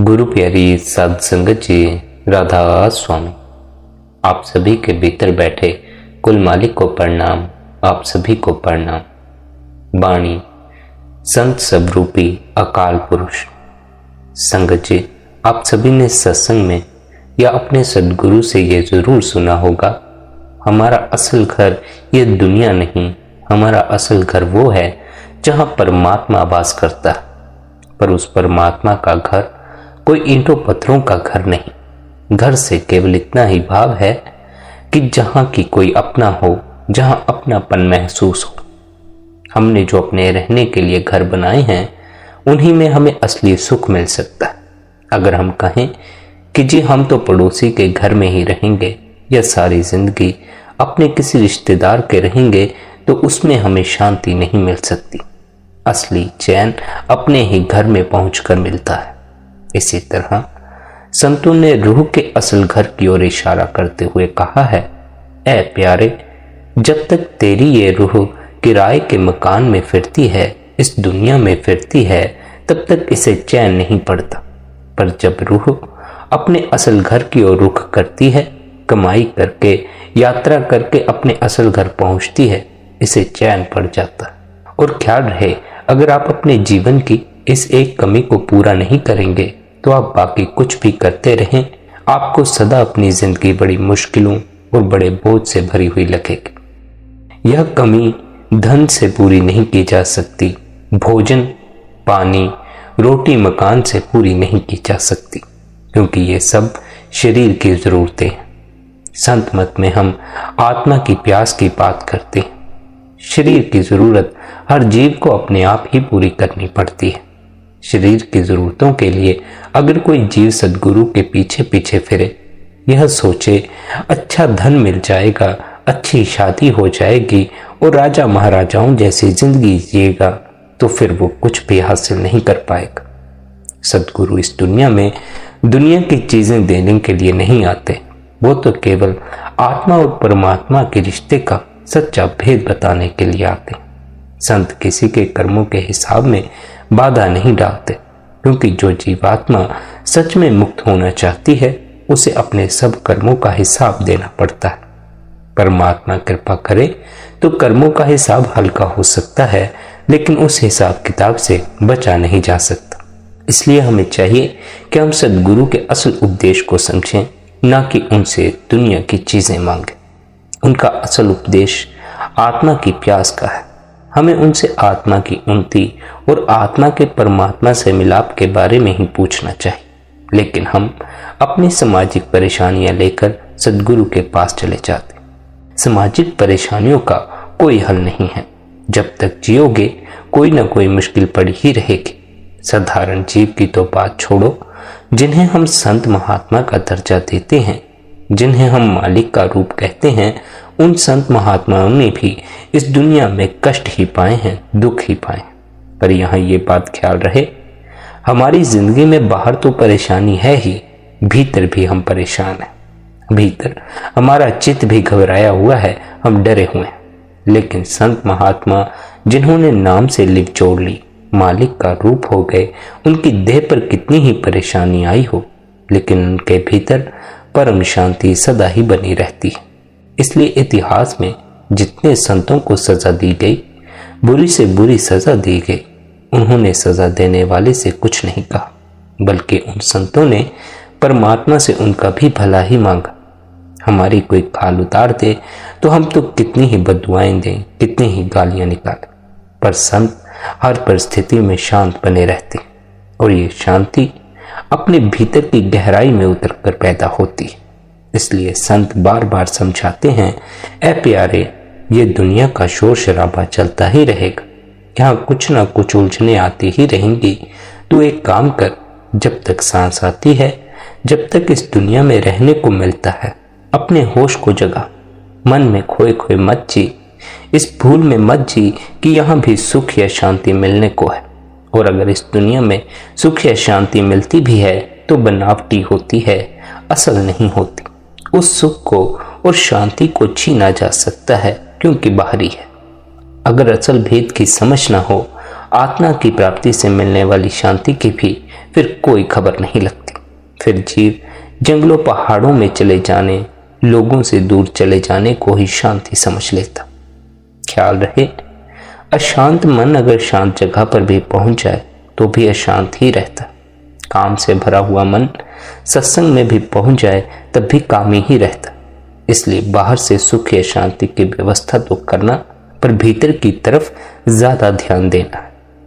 गुरु प्यारी साध संगत जी, राधा स्वामी। आप सभी के भीतर बैठे कुल मालिक को प्रणाम। आप सभी को प्रणाम। वाणी संत सबरूपी अकाल पुरुष। संगत जी, आप सभी ने सत्संग में या अपने सद्गुरु से ये जरूर सुना होगा, हमारा असल घर ये दुनिया नहीं, हमारा असल घर वो है जहां परमात्मा वास करता है। पर उस परमात्मा का घर कोई ईंटों पत्थरों का घर नहीं। घर से केवल इतना ही भाव है कि जहां की कोई अपना हो, जहां अपनापन महसूस हो। हमने जो अपने रहने के लिए घर बनाए हैं, उन्हीं में हमें असली सुख मिल सकता है। अगर हम कहें कि जी हम तो पड़ोसी के घर में ही रहेंगे या सारी जिंदगी अपने किसी रिश्तेदार के रहेंगे, तो उसमें हमें शांति नहीं मिल सकती। असली चैन अपने ही घर में पहुंचकर मिलता है। इसी तरह संतों ने रूह के असल घर की ओर इशारा करते हुए कहा है, ऐ प्यारे, जब तक तेरी ये रूह किराए के मकान में फिरती है, इस दुनिया में फिरती है, तब तक इसे चैन नहीं पड़ता। पर जब रूह अपने असल घर की ओर रुख करती है, कमाई करके, यात्रा करके अपने असल घर पहुंचती है, इसे चैन पड़ जाता है। और ख्याल रहे, अगर आप अपने जीवन की इस एक कमी को पूरा नहीं करेंगे तो आप बाकी कुछ भी करते रहें, आपको सदा अपनी जिंदगी बड़ी मुश्किलों और बड़े बोझ से भरी हुई लगेगी। यह कमी धन से पूरी नहीं की जा सकती, भोजन, पानी, रोटी, मकान से पूरी नहीं की जा सकती, क्योंकि ये सब शरीर की जरूरतें हैं। संत मत में हम आत्मा की प्यास की बात करते हैं। शरीर की जरूरत हर जीव को अपने आप ही पूरी करनी पड़ती है। शरीर की जरूरतों के लिए अगर कोई जीव सद्गुरु के पीछे पीछे फिरे, यह सोचे अच्छा धन मिल जाएगा, अच्छी शादी हो जाएगी और राजा महाराजाओं जैसी जिंदगी जिएगा, तो फिर वो कुछ भी हासिल नहीं कर पाएगा। सद्गुरु इस दुनिया में दुनिया की चीजें देने के लिए नहीं आते, वो तो केवल आत्मा और परमात्मा के रिश्ते का सच्चा भेद बताने के लिए आते। संत किसी के कर्मों के हिसाब में बाधा नहीं डालते, क्योंकि जो जीवात्मा सच में मुक्त होना चाहती है, उसे अपने सब कर्मों का हिसाब देना पड़ता है। परमात्मा कृपा करे तो कर्मों का हिसाब हल्का हो सकता है, लेकिन उस हिसाब किताब से बचा नहीं जा सकता। इसलिए हमें चाहिए कि हम सद्गुरु के असल उपदेश को समझें, ना कि उनसे दुनिया की चीजें मांगें। उनका असल उपदेश आत्मा की प्यास का है। हमें उनसे आत्मा की उन्नति और आत्मा के परमात्मा से मिलाप के बारे में ही पूछना चाहिए। लेकिन हम अपनी सामाजिक परेशानियां लेकर सद्गुरु के पास चले जाते। सामाजिक परेशानियों का कोई हल नहीं है। जब तक जियोगे कोई ना कोई मुश्किल पड़ी ही रहेगी। साधारण जीव की तो बात छोड़ो, जिन्हें हम संत महात्मा का दर्जा देते हैं, जिन्हें हम मालिक का रूप कहते हैं, उन संत महात्माओं ने भी इस दुनिया में कष्ट ही पाए हैं, दुख ही पाए हैं। पर यहाँ ये बात ख्याल रहे, हमारी जिंदगी में बाहर तो परेशानी है ही, भीतर भी हम परेशान हैं। भीतर हमारा चित्त भी घबराया हुआ है, हम डरे हुए हैं। लेकिन संत महात्मा जिन्होंने नाम से लिप जोड़ ली, मालिक का रूप हो गए, उनकी देह पर कितनी ही परेशानी आई हो, लेकिन उनके भीतर परम शांति सदा ही बनी रहती है। इसलिए इतिहास में जितने संतों को सजा दी गई, बुरी से बुरी सजा दी गई, उन्होंने सजा देने वाले से कुछ नहीं कहा, बल्कि उन संतों ने परमात्मा से उनका भी भला ही मांगा। हमारी कोई खाल उतार दे तो हम तो कितनी ही बद्दुआएं दें, कितनी ही गालियां निकालें, पर संत हर परिस्थिति में शांत बने रहते, और ये शांति अपने भीतर की गहराई में उतरकर पैदा होती है। इसलिए संत बार बार समझाते हैं, ऐ प्यारे, ये दुनिया का शोर शराबा चलता ही रहेगा, यहाँ कुछ ना कुछ उलझने आती ही रहेंगी। तू एक काम कर, जब तक सांस आती है, जब तक इस दुनिया में रहने को मिलता है, अपने होश को जगा, मन में खोए खोए मत जी, इस भूल में मत जी कि यहाँ भी सुख या शांति मिलने को है। और अगर इस दुनिया में सुख या शांति मिलती भी है तो बनावटी होती है, असल नहीं होती। उस सुख को और शांति को छीना जा सकता है, क्योंकि बाहरी है। अगर असल भेद की समझ ना हो, आत्मा की प्राप्ति से मिलने वाली शांति की भी फिर कोई खबर नहीं लगती। फिर जीव जंगलों पहाड़ों में चले जाने, लोगों से दूर चले जाने को ही शांति समझ लेता। ख्याल रहे, अशांत मन अगर शांत जगह पर भी पहुंच जाए तो भी अशांत ही रहता। काम से भरा हुआ मन सत्संग में भी पहुंच जाए तब भी कामी ही रहता। इसलिए बाहर से सुख या शांति की व्यवस्था तो करना, पर भीतर की तरफ ज्यादा ध्यान देना।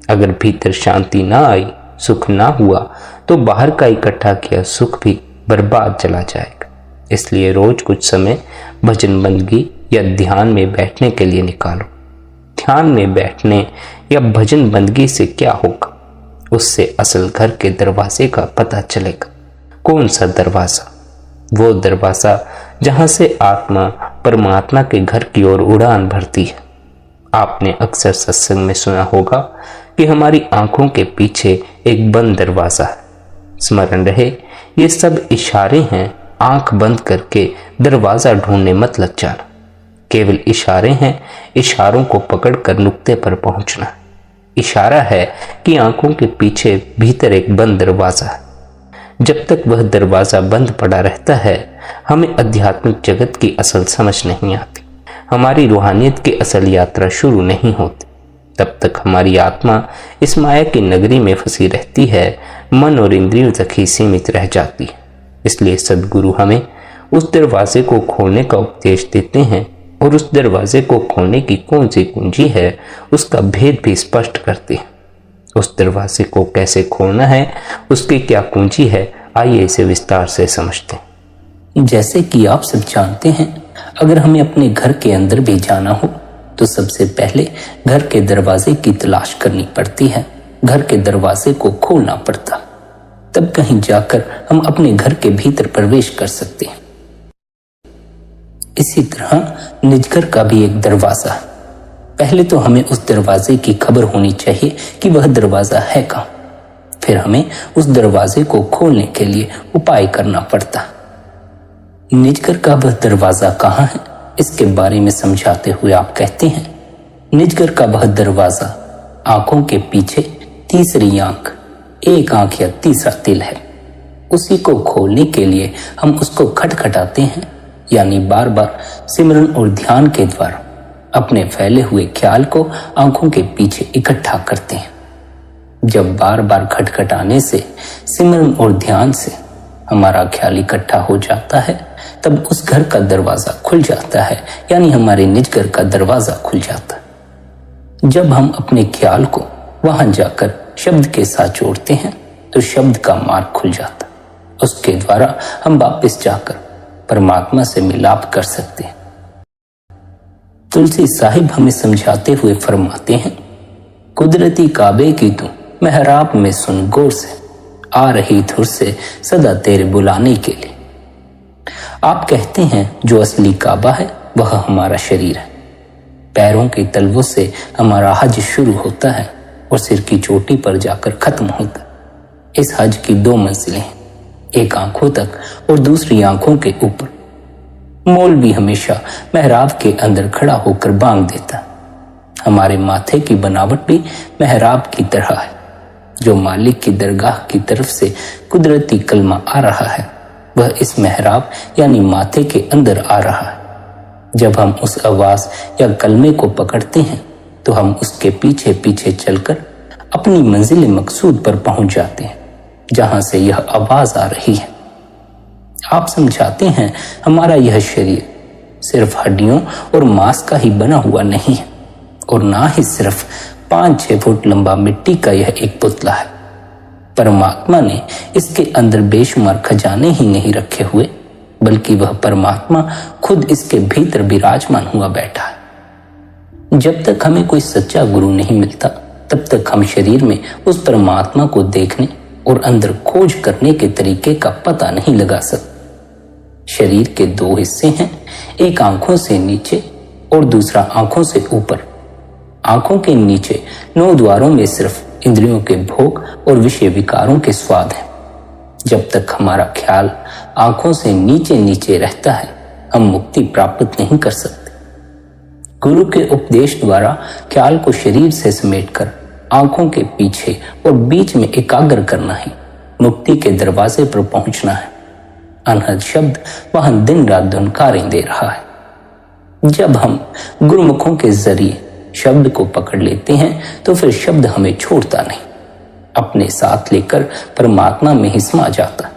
अगर भीतर शांति ना आई, सुख ना हुआ, तो बाहर का इकट्ठा किया सुख भी बर्बाद चला जाएगा। इसलिए रोज कुछ समय भजन बंदगी या ध्यान में बैठने के लिए निकालो। ध्यान में बैठने या भजन बंदगी से क्या होगा? उससे असल घर के दरवाजे का पता चलेगा। कौन सा दरवाजा? वो दरवाजा जहां से आत्मा परमात्मा के घर की ओर उड़ान भरती है। आपने अक्सर सत्संग में सुना होगा कि हमारी आंखों के पीछे एक बंद दरवाजा है। स्मरण रहे, ये सब इशारे हैं। आंख बंद करके दरवाजा ढूंढने मत लग जाना। केवल इशारे हैं, इशारों को पकड़कर नुक्ते पर पहुंचना। इशारा है कि आंखों के पीछे भीतर एक बंद दरवाजा है। जब तक वह दरवाजा बंद पड़ा रहता है, हमें आध्यात्मिक जगत की असल समझ नहीं आती, हमारी रूहानियत की असल यात्रा शुरू नहीं होती। तब तक हमारी आत्मा इस माया की नगरी में फंसी रहती है, मन और इंद्रियों तक ही सीमित रह जाती है। इसलिए सद्गुरु हमें उस दरवाजे को खोलने का उपदेश देते हैं और उस दरवाजे को खोलने की कौन सी कुंजी है, उसका भेद भी स्पष्ट करते हैं। उस दरवाजे को कैसे खोलना है, उसकी क्या कुंजी है, आइए इसे विस्तार से समझते हैं। जैसे कि आप सब जानते हैं, अगर हमें अपने घर के अंदर भी जाना हो तो सबसे पहले घर के दरवाजे की तलाश करनी पड़ती है। घर के दरवाजे को खोलना पड़ता, तब कहीं जाकर हम अपने घर के भीतर प्रवेश कर सकते हैं। इसी तरह निजघर का भी एक दरवाजा है। पहले तो हमें उस दरवाजे की खबर होनी चाहिए कि वह दरवाजा है कहाँ। फिर हमें उस दरवाजे को खोलने के लिए उपाय करना पड़ता। निजघर का वह दरवाजा कहाँ है, इसके बारे में समझाते हुए आप कहते हैं, निजघर का वह दरवाजा आंखों के पीछे तीसरी आंख, एक आंख या तीसरा तिल है। उसी को खोलने के लिए हम उसको खटखटाते हैं, यानी बार बार सिमरन और ध्यान के द्वारा अपने फैले हुए ख्याल को आंखों के पीछे इकट्ठा करते हैं। जब बार बार खटखटाने से, सिमरन और ध्यान से हमारा ख्याल इकट्ठा हो जाता है, तब उस घर का दरवाजा खुल जाता है, यानी हमारे निज घर का दरवाजा खुल जाता है। जब हम अपने ख्याल को वहां जाकर शब्द के साथ जोड़ते हैं तो शब्द का मार्ग खुल जाता है। उसके द्वारा हम वापस जाकर परमात्मा से मिलाप कर सकते हैं। तुलसी साहिब हमें समझाते हुए फरमाते हैं, कुदरती काबे की तू मेहराब में सुन गौर से, आ रही धुर से सदा तेरे बुलाने के लिए। आप कहते हैं जो असली काबा है वह हमारा शरीर है। पैरों के तलवों से हमारा हज शुरू होता है और सिर की चोटी पर जाकर खत्म होता है। इस हज की दो मंजिलें हैं, एक आंखों तक और दूसरी आंखों के ऊपर। मौलवी हमेशा मेहराब के अंदर खड़ा होकर बांग देता। हमारे माथे की बनावट भी मेहराब की तरह है। जो मालिक की दरगाह की तरफ से कुदरती कलमा आ रहा है, वह इस मेहराब यानी माथे के अंदर आ रहा है। जब हम उस आवाज या कलमे को पकड़ते हैं तो हम उसके पीछे पीछे चलकर अपनी मंजिल मकसूद पर पहुंच जाते हैं, जहां से यह आवाज आ रही है। आप समझाते हैं, हमारा यह शरीर सिर्फ हड्डियों और मांस का ही बना हुआ नहीं है, और ना ही सिर्फ 5-6 फुट लंबा मिट्टी का यह एक पुतला है। परमात्मा ने इसके अंदर बेशुमार खजाने ही नहीं रखे हुए, बल्कि वह परमात्मा खुद इसके भीतर विराजमान हुआ बैठा है। जब तक हमें कोई सच्चा गुरु नहीं मिलता, तब तक हम शरीर में उस परमात्मा को देखने और अंदर खोज करने के तरीके का पता नहीं लगा सकते। शरीर के दो हिस्से हैं, एक आंखों से नीचे और दूसरा आंखों से ऊपर। आंखों के नीचे 9 द्वारों में सिर्फ इंद्रियों के भोग और विषय विकारों के स्वाद हैं। जब तक हमारा ख्याल आंखों से नीचे नीचे रहता है, हम मुक्ति प्राप्त नहीं कर सकते। गुरु के उपदेश द्वारा ख्याल को शरीर से समेटकर आंखों के पीछे और बीच में एकाग्र करना ही मुक्ति के दरवाजे पर पहुंचना है। अनहद शब्द वहां दिन रात धुनकारें दे रहा है। जब हम गुरुमुखों के जरिए शब्द को पकड़ लेते हैं तो फिर शब्द हमें छोड़ता नहीं, अपने साथ लेकर परमात्मा में ही समा जाता।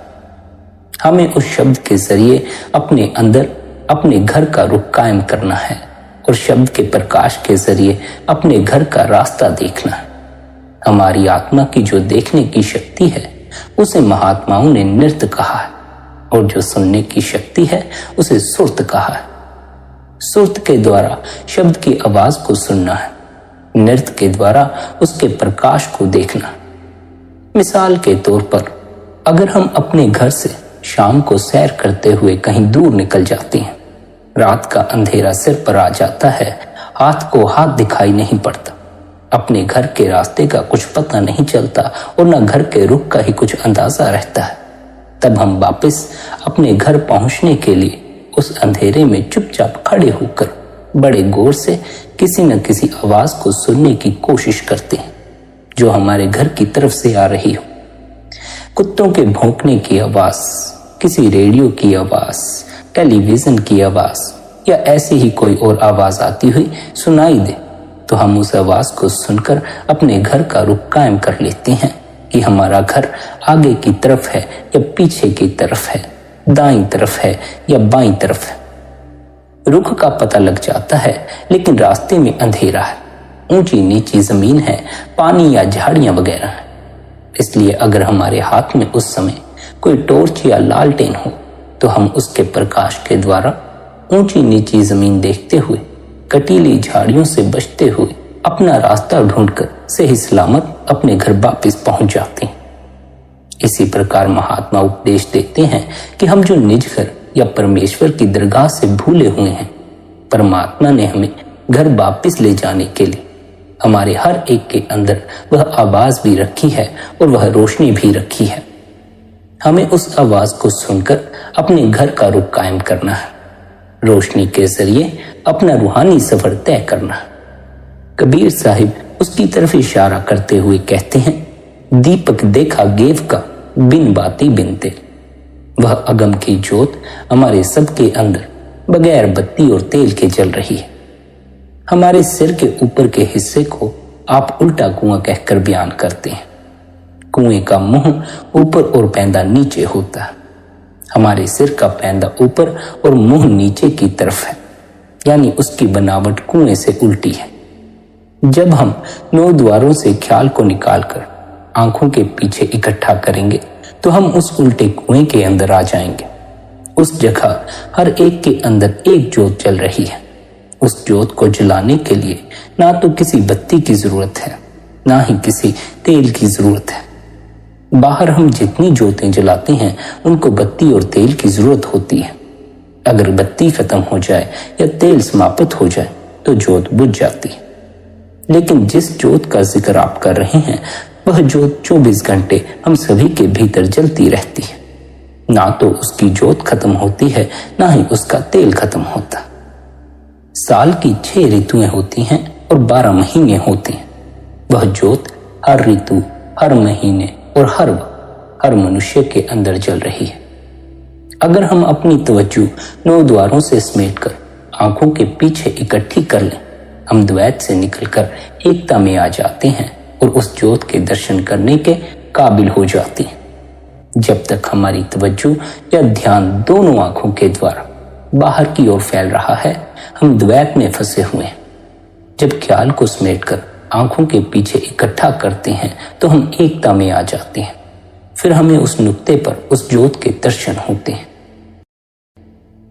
हमें उस शब्द के जरिए अपने अंदर अपने घर का रुख कायम करना है और शब्द के प्रकाश के जरिए अपने घर का रास्ता देखना है। हमारी आत्मा की जो देखने की शक्ति है उसे महात्माओं ने नृत्य कहा है और जो सुनने की शक्ति है उसे सुरत कहा है। सुरत के द्वारा शब्द की आवाज को सुनना है, नृत्य के द्वारा उसके प्रकाश को देखना। मिसाल के तौर पर अगर हम अपने घर से शाम को सैर करते हुए कहीं दूर निकल जाते हैं, रात का अंधेरा सिर पर आ जाता है, हाथ को हाथ दिखाई नहीं पड़ता, अपने घर के रास्ते का कुछ पता नहीं चलता और न घर के रुख का ही कुछ अंदाजा रहता है, तब हम वापस अपने घर पहुंचने के लिए उस अंधेरे में चुपचाप खड़े होकर बड़े गौर से किसी न किसी आवाज को सुनने की कोशिश करते हैं जो हमारे घर की तरफ से आ रही हो। कुत्तों के भौंकने की आवाज, किसी रेडियो की आवाज, टेलीविजन की आवाज या ऐसी ही कोई और आवाज आती हुई सुनाई दे तो हम उस आवाज को सुनकर अपने घर का रुख कायम कर लेते हैं कि हमारा घर आगे की तरफ है या पीछे की तरफ है, दाईं तरफ है या बाईं तरफ है। रुख का पता लग जाता है लेकिन रास्ते में अंधेरा है, ऊंची नीची जमीन है, पानी या झाड़ियां वगैरह है। इसलिए अगर हमारे हाथ में उस समय कोई टॉर्च या लालटेन हो तो हम उसके प्रकाश के द्वारा ऊंची नीची जमीन देखते हुए, कटीली झाड़ियों से बचते हुए अपना रास्ता ढूंढकर सही सलामत अपने घर वापस पहुंच जाते हैं। इसी प्रकार महात्मा उपदेश देते हैं कि हम जो निज घर या परमेश्वर की दरगाह से भूले हुए हैं, परमात्मा ने हमें घर वापस ले जाने के लिए हमारे हर एक के अंदर वह आवाज भी रखी है और वह रोशनी भी रखी है। हमें उस आवाज को सुनकर अपने घर का रुख कायम करना है, रोशनी के जरिए अपना रूहानी सफर तय करना है। कबीर साहिब उसकी तरफ इशारा करते हुए कहते हैं, दीपक देखा गेव का बिन बाती बिन तेल। वह अगम की ज्योत हमारे सबके अंदर बगैर बत्ती और तेल के जल रही है। हमारे सिर के ऊपर के हिस्से को आप उल्टा कुआं कहकर बयान करते हैं। कुएं का मुंह ऊपर और पैंदा नीचे होता है। हमारे सिर का पैंदा ऊपर और मुंह नीचे की तरफ है, यानी उसकी बनावट कुएं से उल्टी है। जब हम 9 द्वारों से ख्याल को निकालकर आंखों के पीछे इकट्ठा करेंगे तो हम उस उल्टे कुएं के अंदर आ जाएंगे। उस जगह हर एक के अंदर एक ज्योत जल रही है। उस ज्योत को जलाने के लिए ना तो किसी बत्ती की जरूरत है, ना ही किसी तेल की जरूरत है। बाहर हम जितनी ज्योतें जलाते हैं उनको बत्ती और तेल की जरूरत होती है। अगर बत्ती खत्म हो जाए या तेल समाप्त हो जाए तो ज्योत बुझ जाती है। लेकिन जिस ज्योत का जिक्र आप कर रहे हैं वह ज्योत 24 घंटे हम सभी के भीतर जलती रहती है। ना तो उसकी ज्योत खत्म होती है, ना ही उसका तेल खत्म होता। साल की 6 ऋतुएं होती हैं और 12 महीने होते हैं। वह ज्योत हर ऋतु, हर महीने और हर मनुष्य के अंदर जल रही है। अगर हम अपनी तवज्जो 9 द्वारों से समेटकर आंखों के पीछे इकट्ठी कर लें, हम द्वैत से निकलकर एकता में आ जाते हैं और उस ज्योत के दर्शन करने के काबिल हो जाते हैं। जब तक हमारी तवज्जो या ध्यान दोनों आंखों के द्वारा बाहर की ओर फैल रहा है, हम द्वैत में फंसे हुए हैं। जब ख्याल को समेटकर आंखों के पीछे इकट्ठा करते हैं तो हम एकता में आ जाते हैं। फिर हमें उस नुक्ते पर उस ज्योत के दर्शन होते हैं।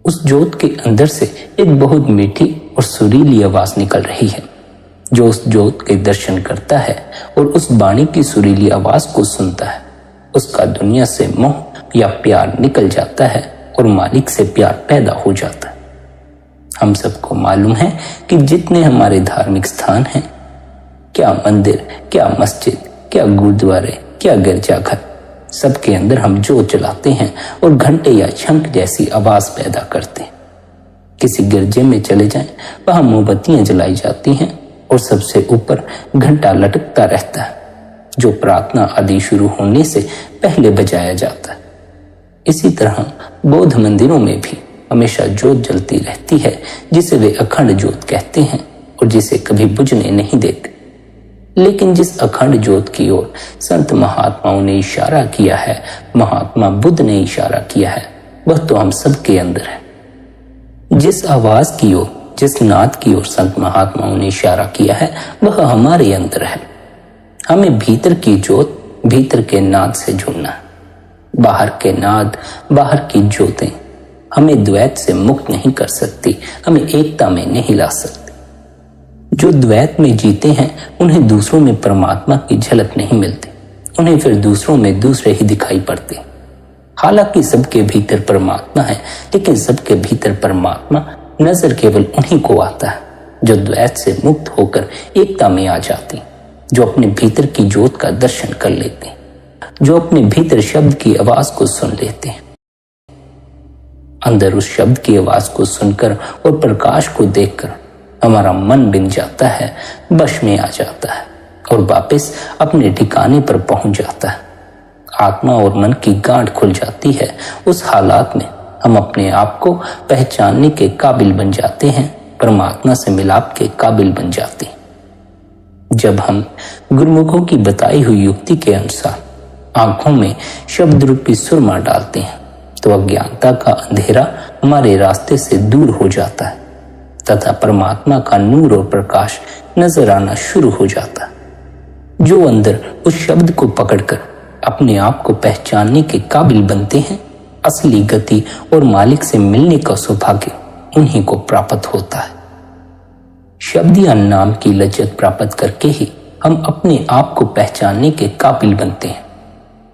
उस ज्योत के अंदर से एक बहुत मीठी और सुरीली आवाज निकल रही है। जो उस ज्योत के दर्शन करता है और उस वाणी की सुरीली आवाज को सुनता है, उसका दुनिया से मोह या प्यार निकल जाता है और मालिक से प्यार पैदा हो जाता है। हम सबको मालूम है कि जितने हमारे धार्मिक स्थान हैं, क्या मंदिर, क्या मस्जिद, क्या गुरुद्वारे, क्या गिरजाघर, सबके अंदर हम जोत जलाते हैं और घंटे या शंख जैसी आवाज पैदा करते हैं। किसी गिरजे में चले जाएं, वहां मोमबत्तियां जलाई जाती हैं और सबसे ऊपर घंटा लटकता रहता है, जो प्रार्थना आदि शुरू होने से पहले बजाया जाता है। इसी तरह बौद्ध मंदिरों में भी हमेशा जोत जलती रहती है, जिसे वे अखंड जोत कहते हैं और जिसे कभी बुझने नहीं देते। लेकिन जिस अखंड ज्योत की ओर संत महात्माओं ने इशारा किया है, महात्मा बुद्ध ने इशारा किया है, वह तो हम सबके अंदर है। जिस आवाज की ओर, जिस नाद की ओर संत महात्माओं ने इशारा किया है, वह हमारे अंदर है। हमें भीतर की ज्योत, भीतर के नाद से जुड़ना है। बाहर के नाद, बाहर की ज्योतें हमें द्वैत से मुक्त नहीं कर सकती, हमें एकता में नहीं ला सकती। जो द्वैत में जीते हैं उन्हें दूसरों में परमात्मा की झलक नहीं मिलती, उन्हें फिर दूसरों में दूसरे ही दिखाई पड़ते। हालांकि सबके भीतर परमात्मा है, लेकिन सबके भीतर परमात्मा नजर केवल उन्हीं को आता है जो द्वैत से मुक्त होकर एकता में आ जाती, जो अपने भीतर की ज्योत का दर्शन कर लेते, जो अपने भीतर शब्द की आवाज को सुन लेते हैं। अंदर उस शब्द की आवाज को सुनकर और प्रकाश को देखकर हमारा मन बिन जाता है, वश में आ जाता है और वापस अपने ठिकाने पर पहुंच जाता है। आत्मा और मन की गांठ खुल जाती है। उस हालात में हम अपने आप को पहचानने के काबिल बन जाते हैं, परमात्मा से मिलाप के काबिल बन जाते हैं। जब हम गुरुमुखों की बताई हुई युक्ति के अनुसार आंखों में शब्द रूपी सुरमा डालते हैं, तो अज्ञानता का अंधेरा हमारे रास्ते से दूर हो जाता है तथा परमात्मा का नूर और प्रकाश नजर आना शुरू हो जाता है। जो अंदर उस शब्द को पकड़कर अपने आप को पहचानने के काबिल बनते हैं, असली गति और मालिक से मिलने का सौभाग्य उन्हीं को प्राप्त होता है। शब्द या नाम की लज्जत प्राप्त करके ही हम अपने आप को पहचानने के काबिल बनते हैं।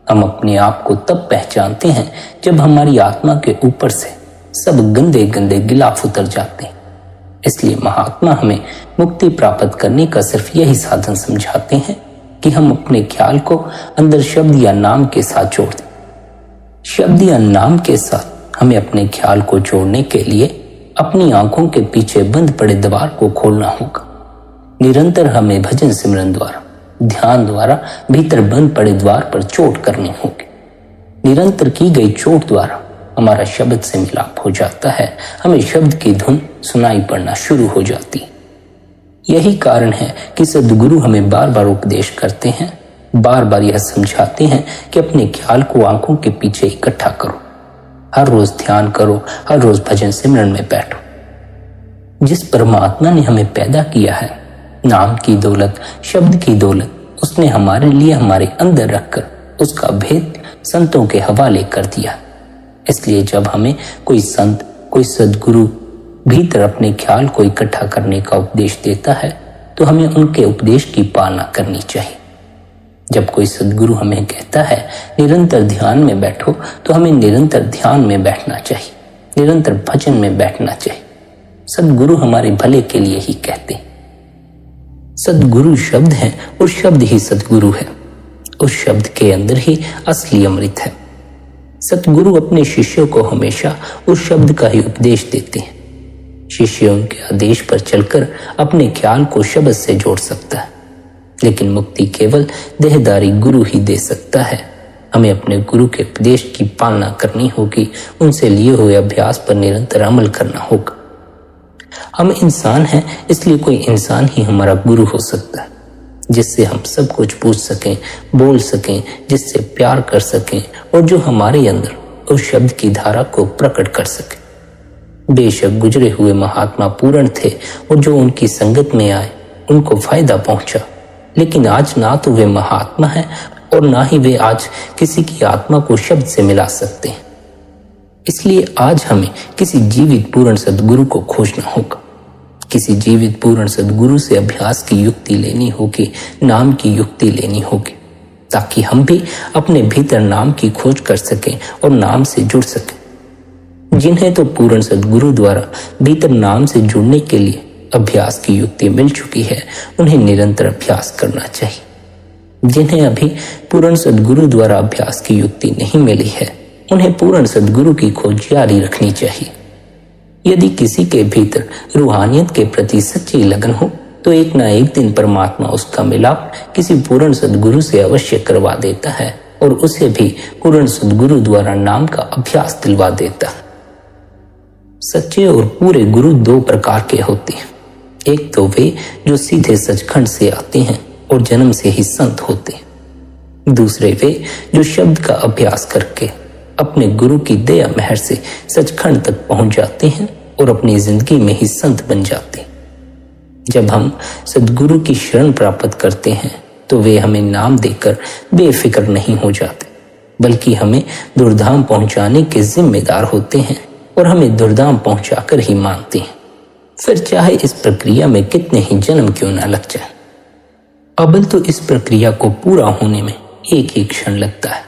हम अपने आप को तब पहचानते हैं जब हमारी आत्मा के ऊपर से सब गंदे गंदे गिलाफ उतर जाते हैं। इसलिए महात्मा हमें मुक्ति प्राप्त करने का सिर्फ यही साधन समझाते हैं कि हम अपने ख्याल को अंदर शब्द या नाम के साथ जोड़ दें। शब्द या नाम के साथ हमें अपने ख्याल को जोड़ने के लिए अपनी आंखों के पीछे बंद पड़े द्वार को खोलना होगा। निरंतर हमें भजन सिमरन द्वारा, ध्यान द्वारा भीतर बंद पड़े द्वार पर चोट करनी होगी। निरंतर की गई चोट द्वारा हमारा शब्द से मिलाप हो जाता है, हमें शब्द की धुन सुनाई पड़ना शुरू हो जाती। यही कारण है कि सद्गुरु हमें बार बार उपदेश करते हैं, बार बार यह समझाते हैं कि अपने ख्याल को आंखों के पीछे इकट्ठा करो, हर रोज ध्यान करो, हर रोज भजन सिमरन में बैठो। जिस परमात्मा ने हमें पैदा किया है, नाम की दौलत, शब्द की दौलत उसने हमारे लिए हमारे अंदर रखकर उसका भेद संतों के हवाले कर दिया। इसलिए जब हमें कोई संत, कोई सद्गुरु भीतर अपने ख्याल को इकट्ठा करने का उपदेश देता है, तो हमें उनके उपदेश की पालना करनी चाहिए। जब कोई सद्गुरु हमें कहता है निरंतर ध्यान में बैठो, तो हमें निरंतर ध्यान में बैठना चाहिए, निरंतर भजन में बैठना चाहिए। सद्गुरु हमारे भले के लिए ही कहते हैं। सद्गुरु शब्द है और शब्द ही सद्गुरु है। उस शब्द के अंदर ही असली अमृत है। सद्गुरु अपने शिष्यों को हमेशा उस शब्द का ही उपदेश देते हैं। शिष्य उनके आदेश पर चलकर अपने ख्याल को शब्द से जोड़ सकता है, लेकिन मुक्ति केवल देहदारी गुरु ही दे सकता है। हमें अपने गुरु के उपदेश की पालना करनी होगी, उनसे लिए हुए अभ्यास पर निरंतर अमल करना होगा। हम इंसान हैं, इसलिए कोई इंसान ही हमारा गुरु हो सकता है, जिससे हम सब कुछ पूछ सकें, बोल सकें, जिससे प्यार कर सकें और जो हमारे अंदर उस शब्द की धारा को प्रकट कर सके। बेशक गुजरे हुए महात्मा पूर्ण थे और जो उनकी संगत में आए उनको फायदा पहुंचा, लेकिन आज ना तो वे महात्मा हैं और ना ही वे आज किसी की आत्मा को शब्द से मिला सकते हैं। इसलिए आज हमें किसी जीवित पूर्ण सद्गुरु को खोजना होगा। किसी जीवित पूर्ण सद्गुरु से अभ्यास की युक्ति लेनी होगी, नाम की युक्ति लेनी होगी, ताकि हम भी अपने भीतर नाम की खोज कर सकें और नाम से जुड़ सकें। जिन्हें तो पूर्ण सद्गुरु द्वारा भीतर नाम से जुड़ने के लिए अभ्यास की युक्ति मिल चुकी है, उन्हें निरंतर अभ्यास करना चाहिए। जिन्हें अभी पूर्ण सद्गुरु द्वारा अभ्यास की युक्ति नहीं मिली है, उन्हें पूर्ण सद्गुरु की खोज जारी रखनी चाहिए। यदि किसी के भीतर रूहानियत के प्रति सच्ची लगन हो, तो एक ना एक दिन परमात्मा उसका मिलाप किसी पूर्ण सद्गुरु से अवश्य करवा देता है और उसे भी पूर्ण सद्गुरु द्वारा नाम का अभ्यास दिलवा देता है। सच्चे और पूरे गुरु दो प्रकार के होते हैं। एक तो वे जो सीधे सचखंड से आते हैं और जन्म से ही संत होते हैं। दूसरे वे जो शब्द का अभ्यास करके अपने गुरु की दया मेहर से सचखंड तक पहुंच जाते हैं और अपनी जिंदगी में ही संत बन जाते हैं। जब हम सद्गुरु की शरण प्राप्त करते हैं तो वे हमें नाम देकर बेफिक्र नहीं हो जाते, बल्कि हमें दुर्धाम पहुंचाने के जिम्मेदार होते हैं और हमें दुर्धाम पहुंचाकर ही मानते हैं, फिर चाहे इस प्रक्रिया में कितने ही जन्म क्यों न लग जाए। अबल तो इस प्रक्रिया को पूरा होने में एक ही क्षण लगता है,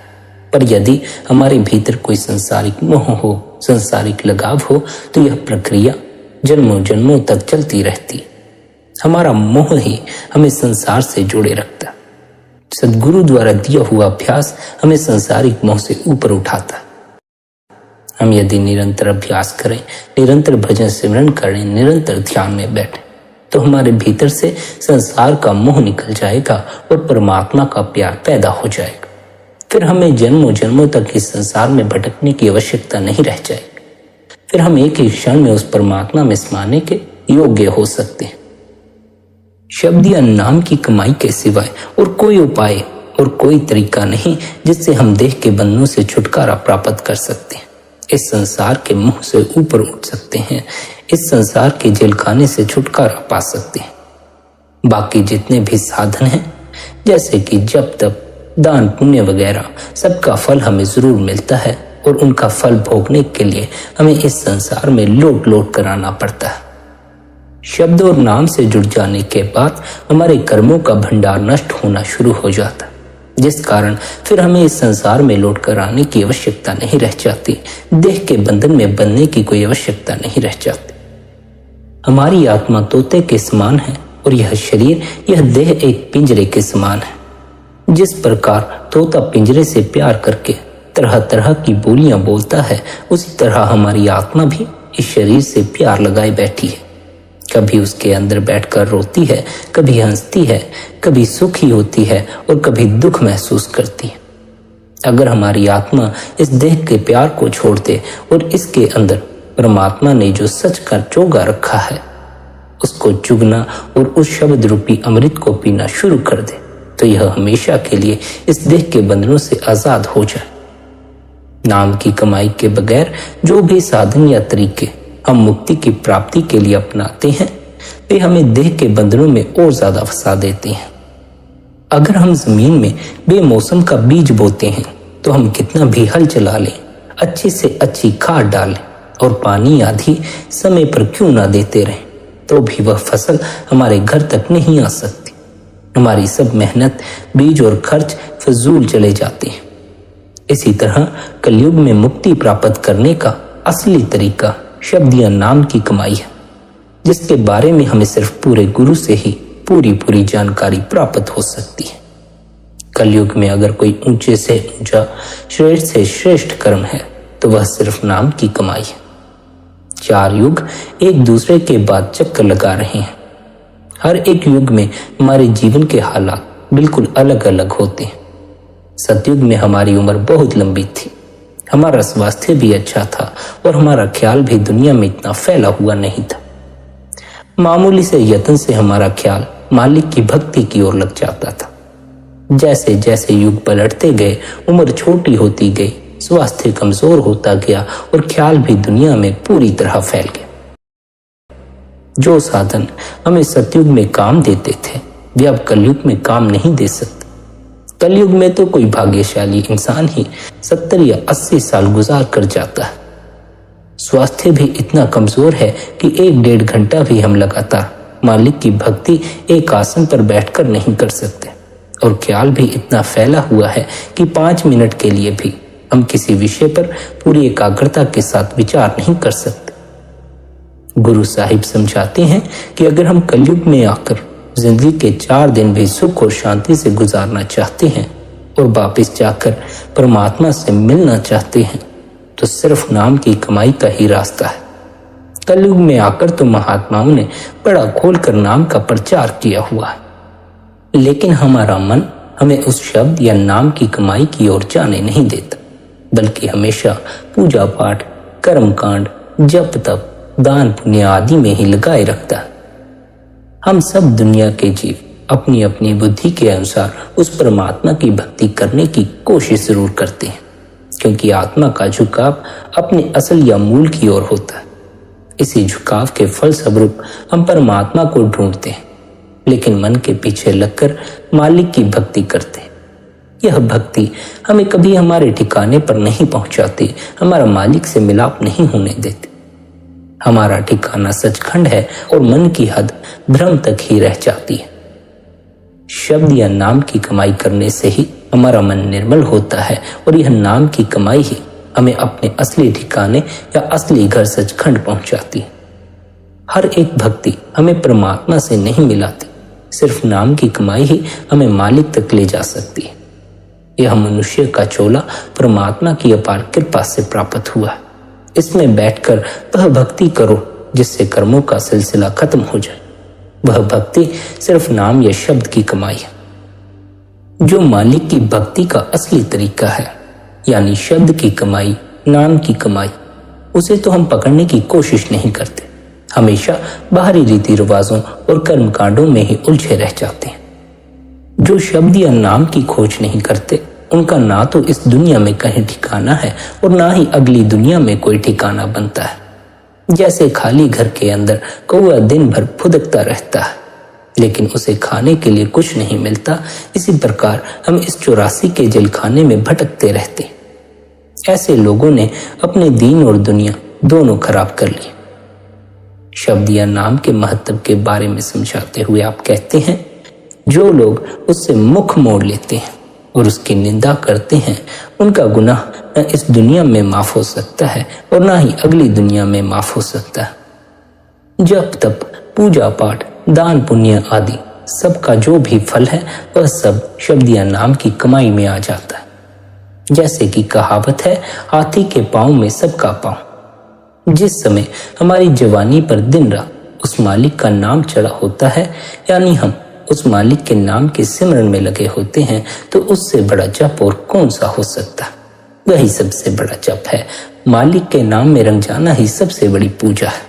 पर यदि हमारे भीतर कोई संसारिक मोह हो, संसारिक लगाव हो, तो यह प्रक्रिया जन्मों जन्मों तक चलती रहती। हमारा मोह ही हमें संसार से जोड़े रखता। सद्गुरु द्वारा दिया हुआ अभ्यास हमें संसारिक मोह से ऊपर उठाता। हम यदि निरंतर अभ्यास करें, निरंतर भजन सिमरन करें, निरंतर ध्यान में बैठें, तो हमारे भीतर से संसार का मोह निकल जाएगा और परमात्मा का प्यार पैदा हो जाएगा। फिर हमें जन्मों जन्मों तक इस संसार में भटकने की आवश्यकता नहीं रह जाएगी। फिर हम एक ही क्षण में उस परमात्मा में समाने के योग्य हो सकते हैं। शब्द या नाम की कमाई के सिवाय और कोई उपाय और कोई तरीका नहीं जिससे हम देह के बंधनों से छुटकारा प्राप्त कर सकते हैं, इस संसार के मुंह से ऊपर उठ सकते हैं, इस संसार के जेलखाने से छुटकारा पा सकते हैं। बाकी जितने भी साधन हैं, जैसे कि जप तप, दान पुण्य वगैरह, सबका फल हमें जरूर मिलता है और उनका फल भोगने के लिए हमें इस संसार में लौट लौट कर आना पड़ता है। शब्द और नाम से जुड़ जाने के बाद हमारे कर्मों का भंडार नष्ट होना शुरू हो जाता, जिस कारण फिर हमें इस संसार में लौट कर आने की आवश्यकता नहीं रह जाती। देह के बंधन में बंधने की कोई आवश्यकता नहीं रह जाती। हमारी आत्मा तोते के समान है और यह शरीर, यह देह एक पिंजरे के समान है। जिस प्रकार तोता पिंजरे से प्यार करके तरह तरह की बोलियां बोलता है, उसी तरह हमारी आत्मा भी इस शरीर से प्यार लगाए बैठी है। कभी उसके अंदर बैठकर रोती है, कभी हंसती है, कभी सुखी होती है और कभी दुख महसूस करती है। अगर हमारी आत्मा इस देह के प्यार को छोड़ दे और इसके अंदर परमात्मा ने जो सच का चोगा रखा है उसको चुगना और उस शब्द रूपी अमृत को पीना शुरू कर दे, तो यह हमेशा के लिए इस देह के बंधनों से आजाद हो जाए। नाम की कमाई के बगैर जो भी साधन या तरीके हम मुक्ति की प्राप्ति के लिए अपनाते हैं, वे हमें देह के बंधनों में और ज्यादा फंसा देते हैं। अगर हम जमीन में बेमौसम का बीज बोते हैं, तो हम कितना भी हल चला लें, अच्छी से अच्छी खाद डालें और पानी आदि समय पर क्यों ना देते रहें, तो भी वह फसल हमारे घर तक नहीं आ सकती। हमारी सब मेहनत, बीज और खर्च फजूल चले जाते हैं। इसी तरह कलयुग में मुक्ति प्राप्त करने का असली तरीका शब्द या नाम की कमाई है, जिसके बारे में हमें सिर्फ पूरे गुरु से ही पूरी जानकारी प्राप्त हो सकती है। कलयुग में अगर कोई ऊंचे से ऊंचा, श्रेष्ठ से श्रेष्ठ कर्म है, तो वह सिर्फ नाम की कमाई है। 4 युग एक दूसरे के बाद चक्कर लगा रहे हैं। हर एक युग में हमारे जीवन के हालात बिल्कुल अलग अलग होते हैं। सतयुग में हमारी उम्र बहुत लंबी थी, हमारा स्वास्थ्य भी अच्छा था और हमारा ख्याल भी दुनिया में इतना फैला हुआ नहीं था। मामूली से यत्न से हमारा ख्याल मालिक की भक्ति की ओर लग जाता था। जैसे जैसे युग पलटते गए, उम्र छोटी होती गई, स्वास्थ्य कमजोर होता गया और ख्याल भी दुनिया में पूरी तरह फैल गया। जो साधन हमें सतयुग में काम देते थे, वे अब कलयुग में काम नहीं दे सकते। कलयुग में तो कोई भाग्यशाली इंसान ही 70 या 80 साल गुजार कर जाता है। स्वास्थ्य भी इतना कमजोर है कि 1-1.5 घंटा भी हम लगातार मालिक की भक्ति एक आसन पर बैठकर नहीं कर सकते, और ख्याल भी इतना फैला हुआ है कि 5 मिनट के लिए भी हम किसी विषय पर पूरी एकाग्रता के साथ विचार नहीं कर सकते। गुरु साहिब समझाते हैं कि अगर हम कलयुग में आकर जिंदगी के 4 दिन भी सुख और शांति से गुजारना चाहते हैं और वापस जाकर परमात्मा से मिलना चाहते हैं, तो सिर्फ नाम की कमाई का ही रास्ता है। कलयुग में आकर तो महात्माओं ने बड़ा खोलकर नाम का प्रचार किया हुआ है, लेकिन हमारा मन हमें उस शब्द या नाम की कमाई की ओर जाने नहीं देता, बल्कि हमेशा पूजा पाठ, कर्म कांड, जप तप, दान पुण्य आदि में ही लगाए रखता है। हम सब दुनिया के जीव अपनी अपनी बुद्धि के अनुसार उस परमात्मा की भक्ति करने की कोशिश जरूर करते हैं, क्योंकि आत्मा का झुकाव अपने असल या मूल की ओर होता है। इसी झुकाव के फल स्वरूप हम परमात्मा को ढूंढते हैं, लेकिन मन के पीछे लगकर मालिक की भक्ति करते हैं। यह भक्ति हमें कभी हमारे ठिकाने पर नहीं पहुंचाती, हमारा मालिक से मिलाप नहीं होने देती। हमारा ठिकाना सचखंड है और मन की हद भ्रम तक ही रह जाती है। शब्द या नाम की कमाई करने से ही हमारा मन निर्मल होता है और यह नाम की कमाई ही हमें अपने असली ठिकाने या असली घर सचखंड पहुंचाती है। हर एक भक्ति हमें परमात्मा से नहीं मिलाती, सिर्फ नाम की कमाई ही हमें मालिक तक ले जा सकती है। यह मनुष्य का चोला परमात्मा की अपार कृपा से प्राप्त हुआ है। इसमें बैठकर वह भक्ति करो जिससे कर्मों का सिलसिला खत्म हो जाए। वह भक्ति सिर्फ नाम या शब्द की कमाई है। जो मालिक की भक्ति का असली तरीका है, यानी शब्द की कमाई, नाम की कमाई, उसे तो हम पकड़ने की कोशिश नहीं करते, हमेशा बाहरी रीति रिवाजों और कर्म कांडों में ही उलझे रह जाते हैं। जो शब्द या नाम की खोज नहीं करते, उनका ना तो इस दुनिया में कहीं ठिकाना है और ना ही अगली दुनिया में कोई ठिकाना बनता है। जैसे खाली घर के अंदर कौवा दिन भर फुदकता रहता है, लेकिन उसे खाने के लिए कुछ नहीं मिलता, इसी प्रकार हम इस 84 के जलखाने में भटकते रहते। ऐसे लोगों ने अपने दीन और दुनिया दोनों खराब कर लिए। शब्द या नाम के महत्व के बारे में समझाते हुए आप कहते हैं, जो लोग उससे मुख मोड़ लेते हैं और उसकी निंदा करते हैं, उनका गुनाह न इस दुनिया में माफ हो सकता है और ना ही अगली दुनिया में माफ हो सकता है। जप तप, पूजा पाठ, दान पुण्य आदि सबका जो भी फल है वह सब शब्द या नाम की कमाई में आ जाता है। जैसे कि कहावत है, हाथी के पांव में सबका पांव। जिस समय हमारी जवानी पर दिन रात उस मालिक का नाम चढ़ा होता है, यानी हम उस मालिक के नाम के सिमरन में लगे होते हैं, तो उससे बड़ा जप और कौन सा हो सकता है। वही सबसे बड़ा जप है। मालिक के नाम में रंग जाना ही सबसे बड़ी पूजा है।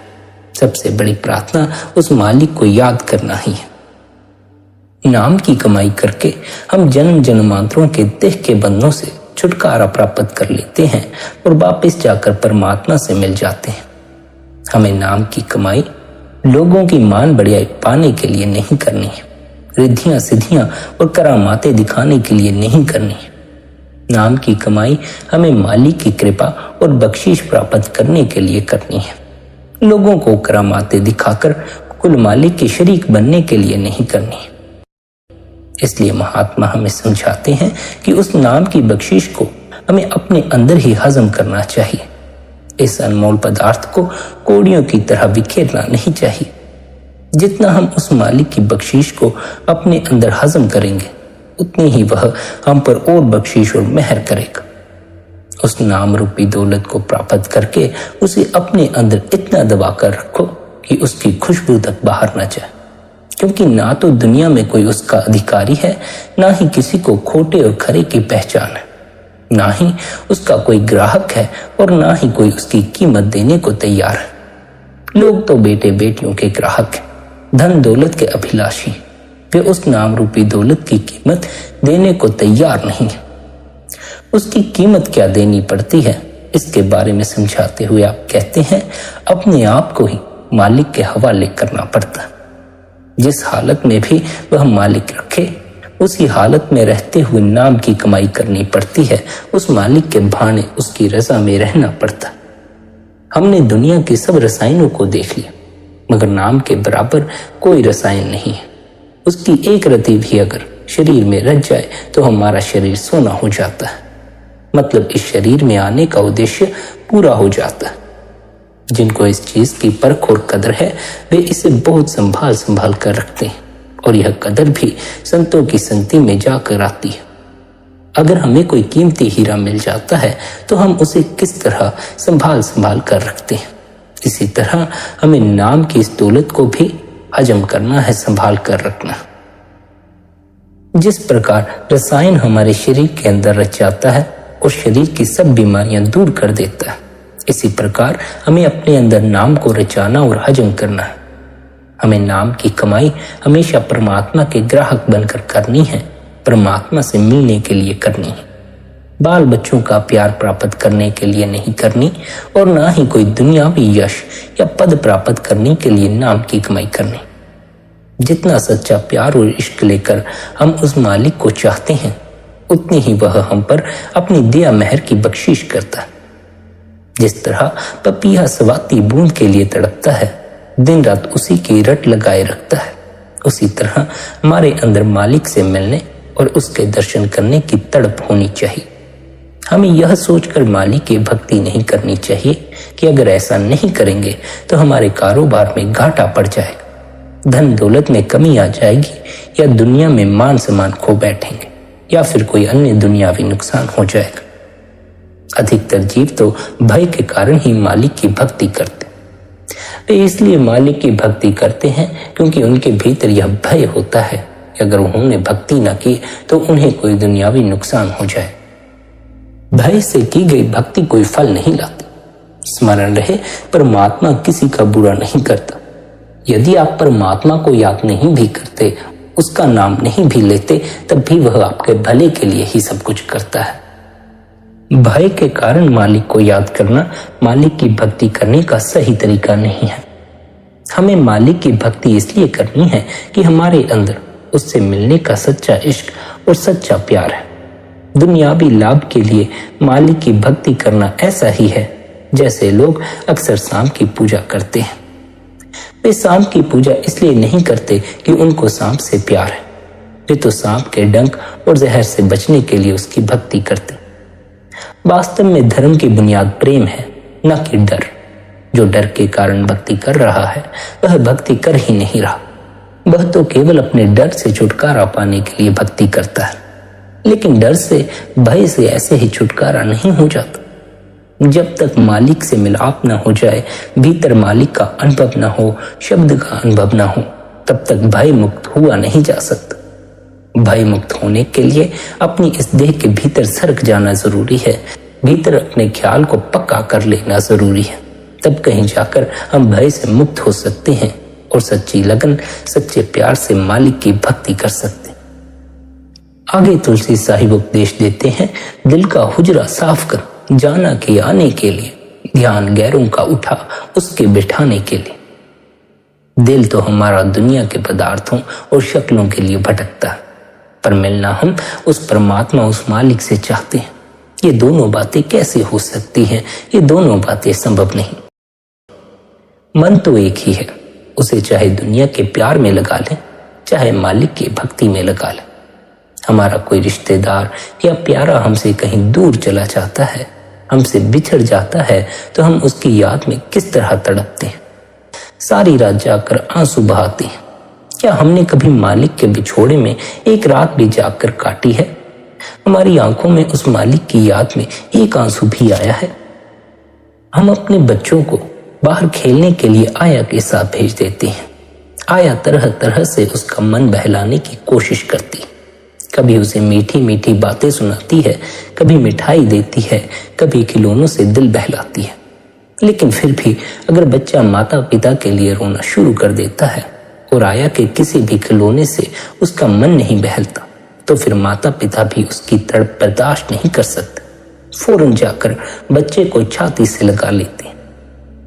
सबसे बड़ी प्रार्थना उस मालिक को याद करना ही है। नाम की कमाई करके हम जन्म जन्मांतरों के देह के बंधनों से छुटकारा प्राप्त कर लेते हैं और वापस जाकर परमात्मा से मिल जाते हैं। हमें नाम की कमाई लोगों की मान बढ़ियाई पाने के लिए नहीं करनी है, रिद्धियां सिद्धियां और करामातें दिखाने के लिए नहीं करनी है। नाम की कमाई हमें मालिक की कृपा और बख्शीश प्राप्त करने के लिए करनी है। लोगों को करामातें दिखाकर कुल मालिक के शरीक बनने के लिए नहीं करनी है। इसलिए महात्मा हमें समझाते हैं कि उस नाम की बख्शीश को हमें अपने अंदर ही हजम करना चाहिए। इस अनमोल पदार्थ को कोड़ियों की तरह बिखेरना नहीं चाहिए। जितना हम उस मालिक की बख्शीश को अपने अंदर हजम करेंगे, उतनी ही वह हम पर और बख्शीश और मेहर करेगा। उस नाम रूपी दौलत को प्राप्त करके उसे अपने अंदर इतना दबा कर रखो कि उसकी खुशबू तक बाहर न जाए, क्योंकि ना तो दुनिया में कोई उसका अधिकारी है, ना ही किसी को खोटे और खरे की पहचान है, ना ही उसका कोई ग्राहक है और ना ही कोई उसकी कीमत देने को तैयार है। लोग तो बेटे बेटियों के ग्राहक हैं, धन दौलत के अभिलाषी। वे उस नाम रूपी दौलत की कीमत देने को तैयार नहीं है। उसकी कीमत क्या देनी पड़ती है, इसके बारे में समझाते हुए आप कहते हैं, अपने आप को ही मालिक के हवाले करना पड़ता है। जिस हालत में भी वह मालिक रखे, उसी हालत में रहते हुए नाम की कमाई करनी पड़ती है। उस मालिक के भाने उसकी रजा में रहना पड़ता। हमने दुनिया के सब रसायनों को देख लिया, मगर नाम के बराबर कोई रसायन नहीं है। उसकी एक रति भी अगर शरीर में रच जाए तो हमारा शरीर सोना हो जाता है। मतलब इस शरीर में आने का उद्देश्य पूरा हो जाता है। जिनको इस चीज की परख और कदर है, वे इसे बहुत संभाल संभाल कर रखते हैं और यह कदर भी संतों की संगति में जाकर आती है। अगर हमें कोई कीमती हीरा मिल जाता है तो हम उसे किस तरह संभाल संभाल कर रखते हैं। इसी तरह हमें नाम की इस दौलत को भी हजम करना है, संभाल कर रखना। जिस प्रकार रसायन हमारे शरीर के अंदर रच जाता है और शरीर की सब बीमारियां दूर कर देता है, इसी प्रकार हमें अपने अंदर नाम को रचाना और हजम करना है। हमें नाम की कमाई हमेशा परमात्मा के ग्राहक बनकर करनी है, परमात्मा से मिलने के लिए करनी है। बाल बच्चों का प्यार प्राप्त करने के लिए नहीं करनी और ना ही कोई दुनियावी यश या पद प्राप्त करने के लिए नाम की कमाई करनी। जितना सच्चा प्यार और इश्क लेकर हम उस मालिक को चाहते हैं, उतनी ही वह हम पर अपनी दया मेहर की बख्शिश करता है। जिस तरह पपीहा स्वाति बूंद के लिए तड़पता है, दिन रात उसी की रट लगाए रखता है, उसी तरह हमारे अंदर मालिक से मिलने और उसके दर्शन करने की तड़प होनी चाहिए। हमें यह सोचकर मालिक की भक्ति नहीं करनी चाहिए कि अगर ऐसा नहीं करेंगे तो हमारे कारोबार में घाटा पड़ जाएगा, धन दौलत में कमी आ जाएगी, या दुनिया में मान सम्मान खो बैठेंगे, या फिर कोई अन्य दुनियावी नुकसान हो जाएगा। अधिकतर जीव तो भय के कारण ही मालिक की भक्ति करते। वे इसलिए मालिक की भक्ति करते हैं क्योंकि उनके भीतर यह भय होता है कि अगर उन्होंने भक्ति न की तो उन्हें कोई दुनियावी नुकसान हो जाए। भय से की गई भक्ति कोई फल नहीं लाती। स्मरण रहे, परमात्मा किसी का बुरा नहीं करता। यदि आप परमात्मा को याद नहीं भी करते, उसका नाम नहीं भी लेते, तब भी वह आपके भले के लिए ही सब कुछ करता है। भय के कारण मालिक को याद करना मालिक की भक्ति करने का सही तरीका नहीं है। हमें मालिक की भक्ति इसलिए करनी है कि हमारे अंदर उससे मिलने का सच्चा इश्क और सच्चा प्यार है। दुनियावी लाभ के लिए मालिक की भक्ति करना ऐसा ही है जैसे लोग अक्सर सांप की पूजा करते हैं। वे सांप की पूजा इसलिए नहीं करते कि उनको सांप से प्यार है, वे तो सांप के डंक और जहर से बचने के लिए उसकी भक्ति करते। वास्तव में धर्म की बुनियाद प्रेम है, न कि डर। जो डर के कारण भक्ति कर रहा है वह भक्ति कर ही नहीं रहा, वह तो केवल अपने डर से छुटकारा पाने के लिए भक्ति करता है। लेकिन डर से, भय से ऐसे ही छुटकारा नहीं हो जाता। जब तक मालिक से मिलाप न हो जाए, भीतर मालिक का अनुभव न हो, शब्द का अनुभव न हो, तब तक भय मुक्त हुआ नहीं जा सकता। भय मुक्त होने के लिए अपनी इस देह के भीतर सरक जाना जरूरी है, भीतर अपने ख्याल को पक्का कर लेना जरूरी है। तब कहीं जाकर हम भय से मुक्त हो सकते हैं और सच्ची लगन, सच्चे प्यार से मालिक की भक्ति कर सकते हैं। आगे तुलसी साहिब उपदेश देते हैं, दिल का हुजरा साफ कर, जाना कि आने के लिए, ध्यान गैरों का उठा उसके बिठाने के लिए। दिल तो हमारा दुनिया के पदार्थों और शक्लों के लिए भटकता है, पर मिलना हम उस परमात्मा, उस मालिक से चाहते हैं। ये दोनों बातें कैसे हो सकती हैं? ये दोनों बातें संभव नहीं। मन तो एक ही है, उसे चाहे दुनिया के प्यार में लगा लें, चाहे मालिक की भक्ति में लगा लें। हमारा कोई रिश्तेदार या प्यारा हमसे कहीं दूर चला जाता है, हमसे बिछड़ जाता है, तो हम उसकी याद में किस तरह तड़पते हैं, सारी रात जाकर आंसू बहाते हैं। क्या हमने कभी मालिक के बिछोड़े में एक रात भी जाकर काटी है? हमारी आंखों में उस मालिक की याद में एक आंसू भी आया है? हम अपने बच्चों को बाहर खेलने के लिए आया के साथ भेज देते हैं। आया तरह तरह से उसका मन बहलाने की कोशिश करती है। कभी उसे मीठी मीठी बातें सुनाती है, कभी मिठाई देती है, कभी खिलौनों से दिल बहलाती है। लेकिन फिर भी अगर बच्चा माता पिता के लिए रोना शुरू कर देता है और आया के किसी भी खिलौने से उसका मन नहीं बहलता, तो फिर माता पिता भी उसकी तड़प बर्दाश्त नहीं कर सकते, फौरन जाकर बच्चे को छाती से लगा लेते हैं।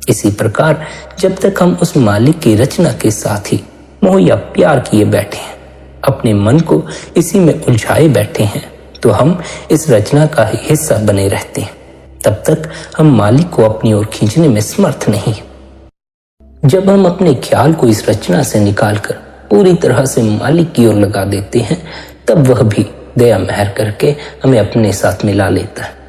इसी प्रकार जब तक हम उस मालिक की रचना के साथ ही मोह या प्यार किए बैठे हैं, अपने मन को इसी में उलझाए बैठे हैं, तो हम इस रचना का ही हिस्सा बने रहते हैं। तब तक हम मालिक को अपनी ओर खींचने में समर्थ नहीं। जब हम अपने ख्याल को इस रचना से निकालकर पूरी तरह से मालिक की ओर लगा देते हैं, तब वह भी दया मेहर करके हमें अपने साथ मिला लेता है।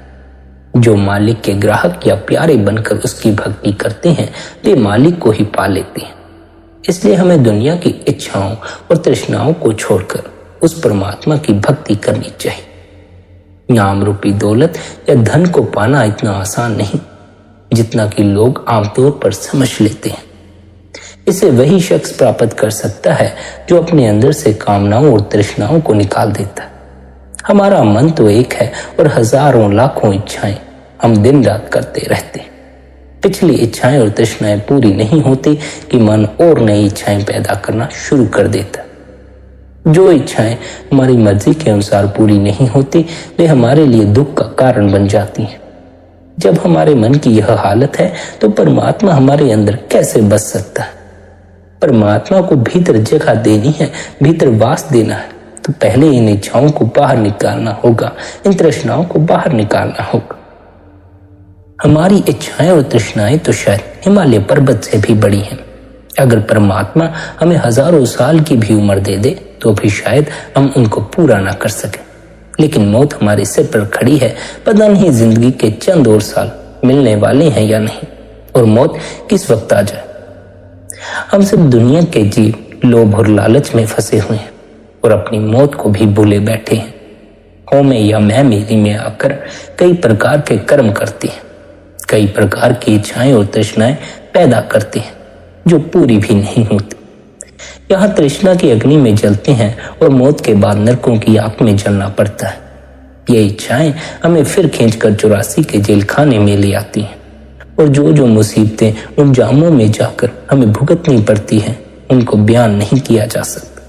जो मालिक के ग्राहक या प्यारे बनकर उसकी भक्ति करते हैं, वे मालिक को ही पा लेते हैं। इसलिए हमें दुनिया की इच्छाओं और तृष्णाओं को छोड़कर उस परमात्मा की भक्ति करनी चाहिए। नाम रूपी दौलत या धन को पाना इतना आसान नहीं। जितना कि लोग आमतौर पर समझ लेते हैं। इसे वही शख्स प्राप्त कर सकता है जो अपने अंदर से कामनाओं और तृष्णाओं को निकाल देता है। हमारा मन तो एक है और हजारों लाखों इच्छाएं हम दिन रात करते रहते हैं। पिछली इच्छाएं और तृष्णाएं पूरी नहीं होती कि मन और नई इच्छाएं पैदा करना शुरू कर देता। जो इच्छाएं हमारी मर्जी के अनुसार पूरी नहीं होती वे हमारे लिए दुख का कारण बन जाती हैं। जब हमारे मन की यह हालत है तो परमात्मा हमारे अंदर कैसे बस सकता है? परमात्मा को भीतर जगह देनी है, भीतर वास देना है, तो पहले इन इच्छाओं को बाहर निकालना होगा, इन तृष्णाओं को बाहर निकालना होगा। हमारी इच्छाएं और तृष्णाएं तो शायद हिमालय पर्वत से भी बड़ी हैं। अगर परमात्मा हमें हजारों साल की भी उम्र दे दे तो भी शायद हम उनको पूरा ना कर सके। लेकिन मौत हमारे सिर पर खड़ी है, पता नहीं जिंदगी के चंद और साल मिलने वाले हैं या नहीं, और मौत किस वक्त आ जाए। हम सब दुनिया के जीव लोभ और लालच में फंसे हुए हैं और अपनी मौत को भी भूले बैठे हैं। हो में या मैं मेरी में आकर कई प्रकार के कर्म करती हैं, कई प्रकार की इच्छाएं और तृष्णाएं पैदा करती हैं जो पूरी भी नहीं होती। यहाँ तृष्णा की अग्नि में जलते हैं और मौत के बाद नरकों की आग में जलना पड़ता है। ये इच्छाएं हमें फिर खींचकर 84 के जेल खाने में ले आती हैं और जो मुसीबतें उन जामों में जाकर हमें भुगतनी पड़ती हैं उनको बयान नहीं किया जा सकता।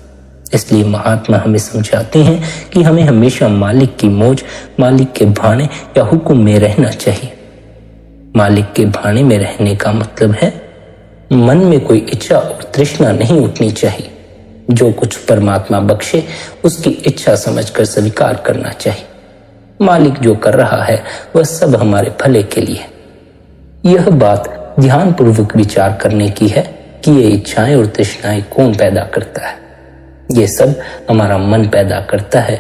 इसलिए महात्मा हमें समझाते हैं कि हमें हमेशा मालिक की मौज, मालिक के भाने या हुक्म में रहना चाहिए। मालिक के भाने में रहने का मतलब है मन में कोई इच्छा और तृष्णा नहीं उठनी चाहिए। जो कुछ परमात्मा बख्शे उसकी इच्छा समझकर स्वीकार करना चाहिए। मालिक जो कर रहा है वह सब हमारे भले के लिए। यह बात ध्यानपूर्वक विचार करने की है कि ये इच्छाएं और तृष्णाएं कौन पैदा करता है। ये सब हमारा मन पैदा करता है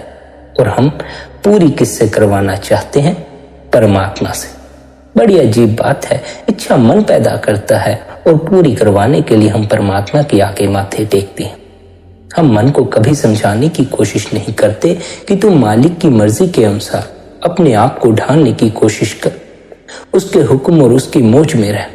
और हम पूरी किससे करवाना चाहते हैं? परमात्मा से। बड़ी अजीब बात है, इच्छा मन पैदा करता है और पूरी करवाने के लिए हम परमात्मा के आगे माथे टेकते हैं। हम मन को कभी समझाने की कोशिश नहीं करते कि तू मालिक की मर्जी के अनुसार अपने आप को ढालने की कोशिश कर, उसके हुक्म और उसकी मौज में रह।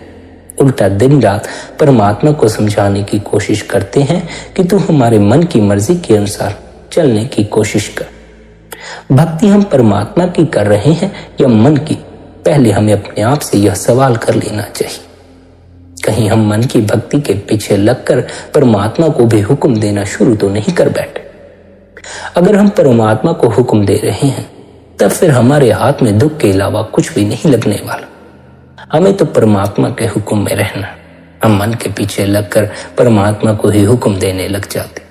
उल्टा दिन रात परमात्मा को समझाने की कोशिश करते हैं कि तू हमारे मन की मर्जी के अनुसार चलने की कोशिश कर। भक्ति हम परमात्मा की कर रहे हैं या मन की? पहले हमें अपने आप से यह सवाल कर लेना चाहिए। कहीं हम मन की भक्ति के पीछे लगकर परमात्मा को भी हुक्म देना शुरू तो नहीं कर बैठे? अगर हम परमात्मा को हुक्म दे रहे हैं तब फिर हमारे हाथ में दुख के अलावा कुछ भी नहीं लगने वाला। हमें तो परमात्मा के हुक्म में रहना। हम मन के पीछे लगकर परमात्मा को ही हुक्म देने लग जाते।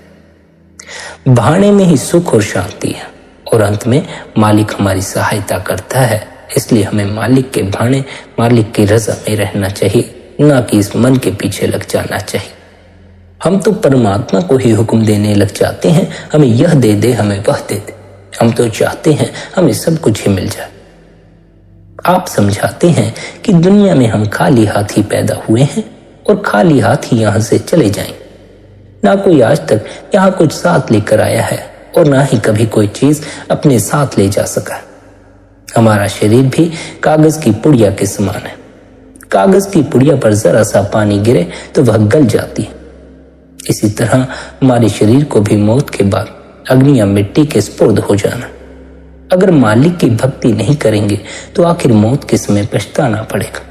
भाने में ही सुख और शांति है और अंत में मालिक हमारी सहायता करता है। इसलिए हमें मालिक के भाने, मालिक की रजा में रहना चाहिए, ना कि इस मन के पीछे लग जाना चाहिए। हम तो परमात्मा को ही हुक्म देने लग जाते हैं, हमें यह दे दे, हमें वह दे दे। हम तो चाहते हैं हमें सब कुछ ही मिल जाए। आप समझाते हैं कि दुनिया में हम खाली हाथ ही पैदा हुए हैं और खाली हाथ ही यहाँ से चले जाएं। ना कोई आज तक यहाँ कुछ साथ लेकर आया है और ना ही कभी कोई चीज अपने साथ ले जा सका। हमारा शरीर भी कागज की पुड़िया के समान है। कागज की पुड़िया पर जरा सा पानी गिरे तो वह गल जाती है। इसी तरह हमारे शरीर को भी मौत के बाद अग्नि या मिट्टी के स्पुर्द हो जाना। अगर मालिक की भक्ति नहीं करेंगे तो आखिर मौत के समय पछताना पड़ेगा।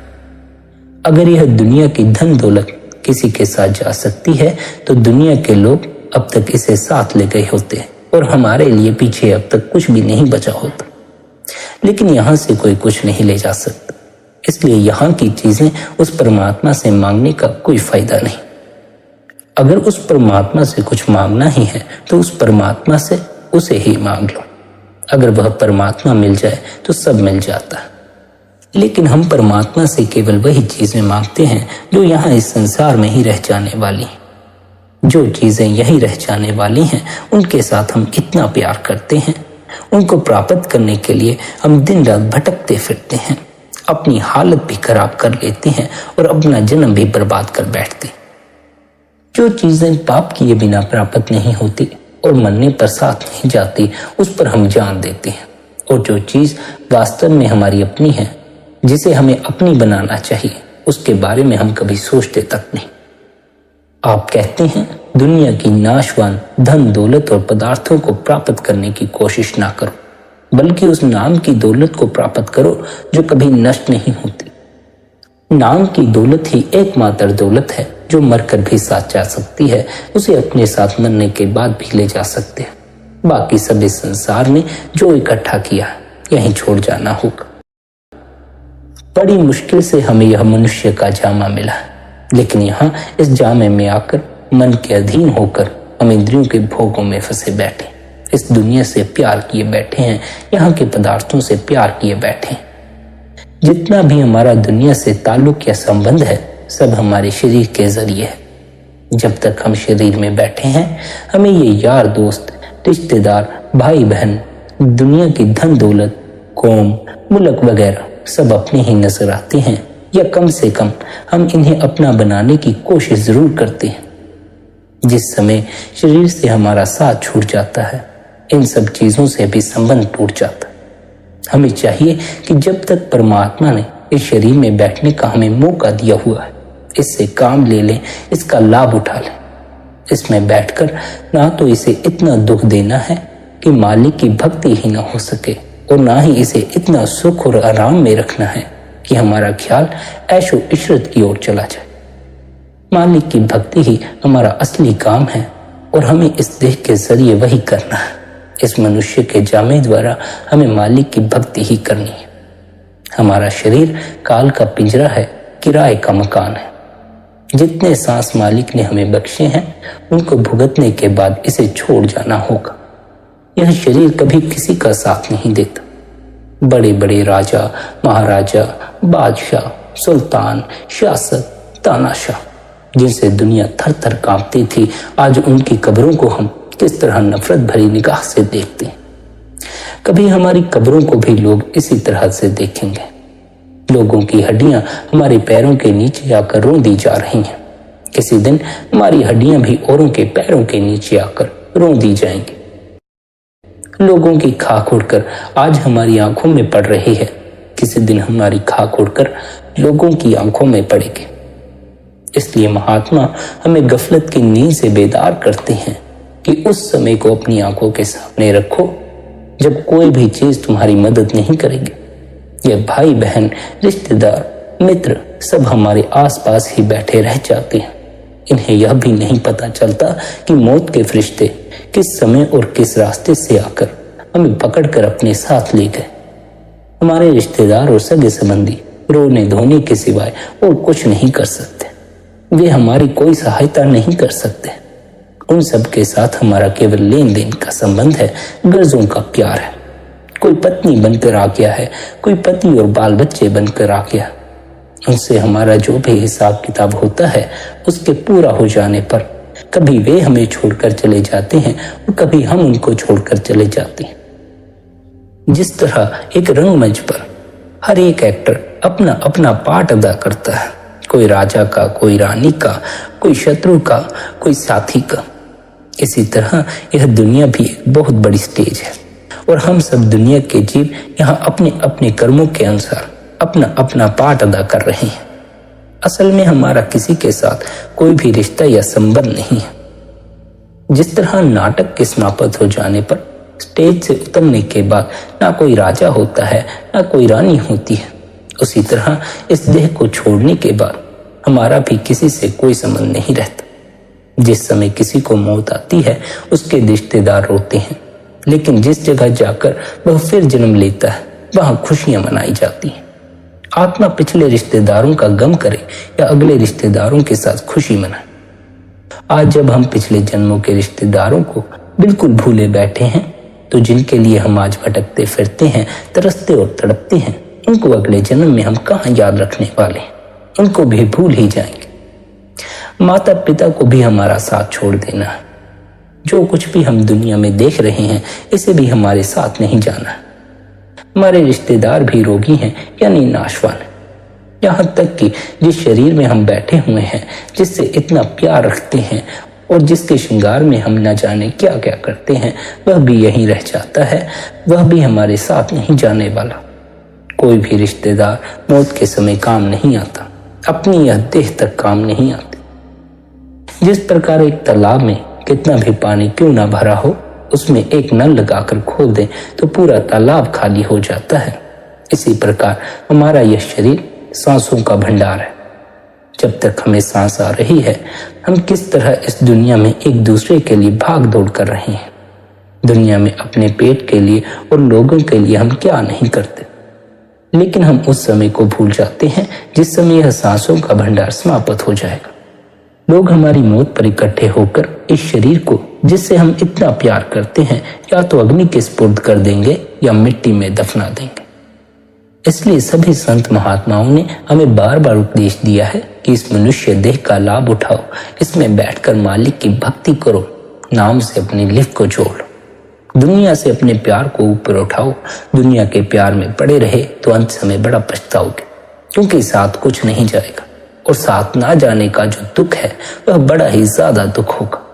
अगर यह दुनिया की धन दौलत किसी के साथ जा सकती है तो दुनिया के लोग अब तक इसे साथ ले गए होते और हमारे लिए पीछे अब तक कुछ भी नहीं बचा होता। लेकिन यहाँ से कोई कुछ नहीं ले जा सकता, इसलिए यहाँ की चीजें उस परमात्मा से मांगने का कोई फायदा नहीं। अगर उस परमात्मा से कुछ मांगना ही है तो उस परमात्मा से उसे ही मांग लो। अगर वह परमात्मा मिल जाए तो सब मिल जाता है। लेकिन हम परमात्मा से केवल वही चीजें मांगते हैं जो यहाँ इस संसार में ही रह जाने वाली हैं। जो चीजें यही रह जाने वाली हैं उनके साथ हम इतना प्यार करते हैं, उनको प्राप्त करने के लिए हम दिन रात भटकते फिरते हैं, अपनी हालत भी खराब कर लेते हैं और अपना जन्म भी बर्बाद कर बैठते। जो चीजें पाप किए बिना प्राप्त नहीं होती और मरने पर साथ नहीं जाती उस पर हम जान देते हैं, और जो चीज वास्तव में हमारी अपनी है जिसे हमें अपनी बनाना चाहिए, उसके बारे में हम कभी सोचते तक नहीं। आप कहते हैं दुनिया की नाशवान धन दौलत और पदार्थों को प्राप्त करने की कोशिश ना करो, बल्कि उस नाम की दौलत को प्राप्त करो जो कभी नष्ट नहीं होती। नाम की दौलत ही एकमात्र दौलत है जो मरकर भी साथ जा सकती है, उसे अपने साथ मरने के बाद भी ले जा सकते हैं। बाकी सब इस संसार ने जो इकट्ठा किया यहीं छोड़ जाना होगा। बड़ी मुश्किल से हमें यह मनुष्य का जामा मिला, लेकिन यहाँ इस जामे में आकर मन के अधीन होकर हम इंद्रियों के भोगों में फंसे बैठे, इस दुनिया से प्यार किए बैठे हैं, यहाँ के पदार्थों से प्यार किए बैठे हैं। जितना भी हमारा दुनिया से ताल्लुक या संबंध है सब हमारे शरीर के जरिए है। जब तक हम शरीर में बैठे हैं हमें ये यार दोस्त, रिश्तेदार, भाई बहन, दुनिया की धन दौलत, कौम, मुल्क वगैरह सब अपने ही नजर आते हैं, या कम से कम हम इन्हें अपना बनाने की कोशिश जरूर करते हैं। जिस समय शरीर से हमारा साथ छूट जाता है इन सब चीजों से भी संबंध टूट जाता है। हमें चाहिए कि जब तक परमात्मा ने इस शरीर में बैठने का हमें मौका दिया हुआ है इससे काम ले लें, इसका लाभ उठा लें। इसमें बैठकर ना तो इसे इतना दुख देना है कि मालिक की भक्ति ही ना हो सके, और ना ही इसे इतना सुख और आराम में रखना है कि हमारा ख्याल ऐशो इशरत की ओर चला जाए। मालिक की भक्ति ही हमारा असली काम है और हमें इस देह के जरिए वही करना है। इस मनुष्य के जामे द्वारा हमें मालिक की भक्ति ही करनी है। हमारा शरीर काल का पिंजरा है, किराए का मकान है। जितने सांस मालिक ने हमें बख्शे हैं उनको भुगतने के बाद इसे छोड़ जाना होगा। यह शरीर कभी किसी का साथ नहीं देता। बड़े बड़े राजा, महाराजा, बादशाह, सुल्तान, शासक, तानाशाह जिनसे दुनिया थर थर कांपती थी, आज उनकी कब्रों को हम किस तरह नफरत भरी निगाह से देखते हैं। कभी हमारी कब्रों को भी लोग इसी तरह से देखेंगे। लोगों की हड्डियां हमारे पैरों के नीचे आकर रो दी जा रही हैं। किसी दिन हमारी हड्डियां भी औरों के पैरों के नीचे आकर रो दी जाएंगी। लोगों की खाक उड़कर आज हमारी आंखों में पड़ रही है, किसी दिन हमारी खाक उड़कर लोगों की आंखों में पड़ेगी। इसलिए महात्मा हमें गफलत की नींद से बेदार करते हैं कि उस समय को अपनी आंखों के सामने रखो जब कोई भी चीज तुम्हारी मदद नहीं करेगी। यह भाई बहन, रिश्तेदार, मित्र सब हमारे आसपास ही बैठे रह जाते हैं। इन्हें यह भी नहीं पता चलता कि मौत के फरिश्ते किस समय और किस रास्ते से आकर हमें पकड़कर अपने साथ ले गए। हमारे रिश्तेदार और सगे संबंधी रोने धोने के सिवाय और कुछ नहीं कर सकते। वे हमारी कोई सहायता नहीं कर सकते। उन सब के साथ हमारा केवल लेन देन का संबंध है, गर्जों का प्यार है। कोई पत्नी बनकर आ गया है, कोई पति और बाल बच्चे बनकर आ गया। उनसे हमारा जो भी हिसाब किताब होता है उसके पूरा हो जाने पर कभी वे हमें छोड़कर चले जाते हैं और कभी हम उनको छोड़कर चले जाते हैं। जिस तरह एक रंगमंच पर हर एक एक्टर अपना अपना पार्ट अदा करता है, कोई राजा का, कोई रानी का, कोई शत्रु का, कोई साथी का, इसी तरह यह दुनिया भी एक बहुत बड़ी स्टेज है और हम सब दुनिया के जीव यहाँ अपने अपने कर्मों के अनुसार अपना अपना पार्ट अदा कर रहे हैं। असल में हमारा किसी के साथ कोई भी रिश्ता या संबंध नहीं है। जिस तरह नाटक के समाप्त हो जाने पर स्टेज से उतरने के बाद ना कोई राजा होता है ना कोई रानी होती है, उसी तरह इस देह को छोड़ने के बाद हमारा भी किसी से कोई संबंध नहीं रहता। जिस समय किसी को मौत आती है उसके रिश्तेदार रोते हैं, लेकिन जिस जगह जाकर वह फिर जन्म लेता है वहां खुशियां मनाई जाती हैं। आत्मा पिछले रिश्तेदारों का गम करे या अगले रिश्तेदारों के साथ खुशी मनाए। आज जब हम पिछले जन्मों के रिश्तेदारों को बिल्कुल भूले बैठे हैं तो जिनके लिए हम आज भटकते फिरते हैं, तरसते और तड़पते हैं, उनको अगले जन्म में हम कहाँ याद रखने वाले हैं, उनको भी भूल ही जाएंगे। माता पिता को भी हमारा साथ छोड़ देना है। जो कुछ भी हम दुनिया में देख रहे हैं इसे भी हमारे साथ नहीं जाना है। हमारे रिश्तेदार भी रोगी हैं यानी नाशवान हैं। यहाँ तक कि जिस शरीर में हम बैठे हुए हैं, जिससे इतना प्यार रखते हैं और जिसके श्रृंगार में हम न जाने क्या क्या करते हैं, वह भी यहीं रह जाता है, वह भी हमारे साथ नहीं जाने वाला। कोई भी रिश्तेदार मौत के समय काम नहीं आता, अपनी यह देह तक काम नहीं आते। जिस प्रकार एक तालाब में कितना भी पानी क्यों ना भरा हो, उसमें एक नल लगाकर खोल दें तो पूरा तालाब खाली हो जाता है, इसी प्रकार हमारा यह शरीर सांसों का भंडार है। जब तक हमें सांस आ रही है, हम किस तरह इस दुनिया में एक दूसरे के लिए भाग दौड़ कर रहे हैं। दुनिया में अपने पेट के लिए और लोगों के लिए हम क्या नहीं करते, लेकिन हम उस समय को भूल जाते हैं जिस समय यह सांसों का भंडार समाप्त हो जाएगा। लोग हमारी मौत पर इकट्ठे होकर इस शरीर को, जिससे हम इतना प्यार करते हैं, या तो अग्नि के स्पुर्द कर देंगे या मिट्टी में दफना देंगे। इसलिए सभी संत महात्माओं ने हमें बार बार उपदेश दिया है कि इस मनुष्य देह का लाभ उठाओ, इसमें बैठकर मालिक की भक्ति करो, नाम से अपनी लिफ्ट को जोड़ो, दुनिया से अपने प्यार को ऊपर उठाओ। दुनिया के प्यार में पड़े रहे तो अंत समय बड़ा पछताओगे, क्योंकि साथ कुछ नहीं जाएगा, और साथ ना जाने का जो दुख है वह बड़ा ही ज्यादा दुख होगा।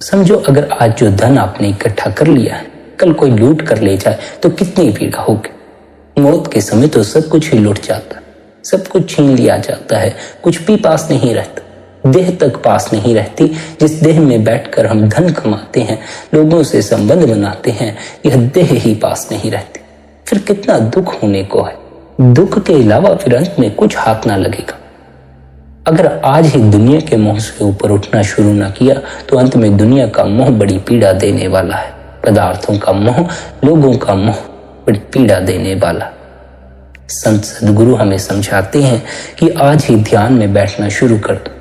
समझो, अगर आज जो धन आपने इकट्ठा कर लिया है, कल कोई लूट कर ले जाए तो कितनी पीड़ा होगी। मौत के समय तो सब कुछ ही लुट जाता है, सब कुछ छीन लिया जाता है, कुछ भी पास नहीं रहता, देह तक पास नहीं रहती। जिस देह में बैठकर हम धन कमाते हैं, लोगों से संबंध बनाते हैं, यह देह ही पास नहीं रहती। फिर कितना दुख होने को है। दुख के अलावा फिर अंत में कुछ हाथ ना लगेगा। अगर आज ही दुनिया के मोह से ऊपर उठना शुरू ना किया तो अंत में दुनिया का मोह बड़ी पीड़ा देने वाला है। पदार्थों का मोह, लोगों का मोह बड़ी पीड़ा देने वाला। संत सदगुरु हमें समझाते हैं कि आज ही ध्यान में बैठना शुरू कर दो,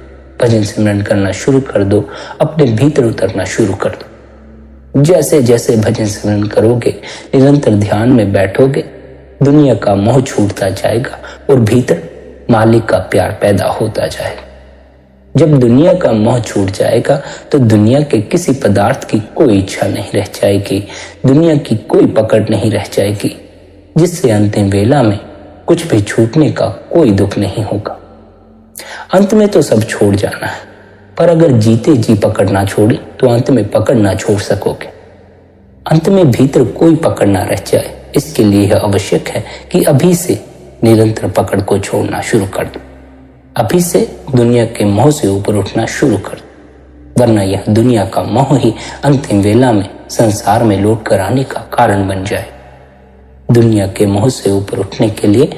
भजन सिमरन करना शुरू कर दो, अपने भीतर उतरना शुरू कर दो। जैसे जैसे भजन सिमरन करोगे, निरंतर ध्यान में बैठोगे, दुनिया का मोह छूटता जाएगा और भीतर मालिक का प्यार पैदा होता जाएगा। जब दुनिया का मोह छूट जाएगा तो दुनिया के किसी पदार्थ की कोई इच्छा नहीं रह जाएगी, दुनिया की कोई पकड़ नहीं रह जाएगी, जिससे अंतिम वेला में कुछ भी छूटने का कोई दुख नहीं होगा। अंत में तो सब छोड़ जाना है, पर अगर जीते जी पकड़ ना छोड़ी तो अंत में पकड़ ना छोड़ सकोगे। अंत में भीतर कोई पकड़ ना रह जाए, इसके लिए यह आवश्यक है कि अभी से निरंतर पकड़ को छोड़ना शुरू कर दो। अभी से दुनिया के मोह से ऊपर उठना शुरू कर दो, वरना यह दुनिया का मोह ही अंतिम वेला में संसार में लौट कर आने का कारण बन जाए। दुनिया के मोह से ऊपर उठने के लिए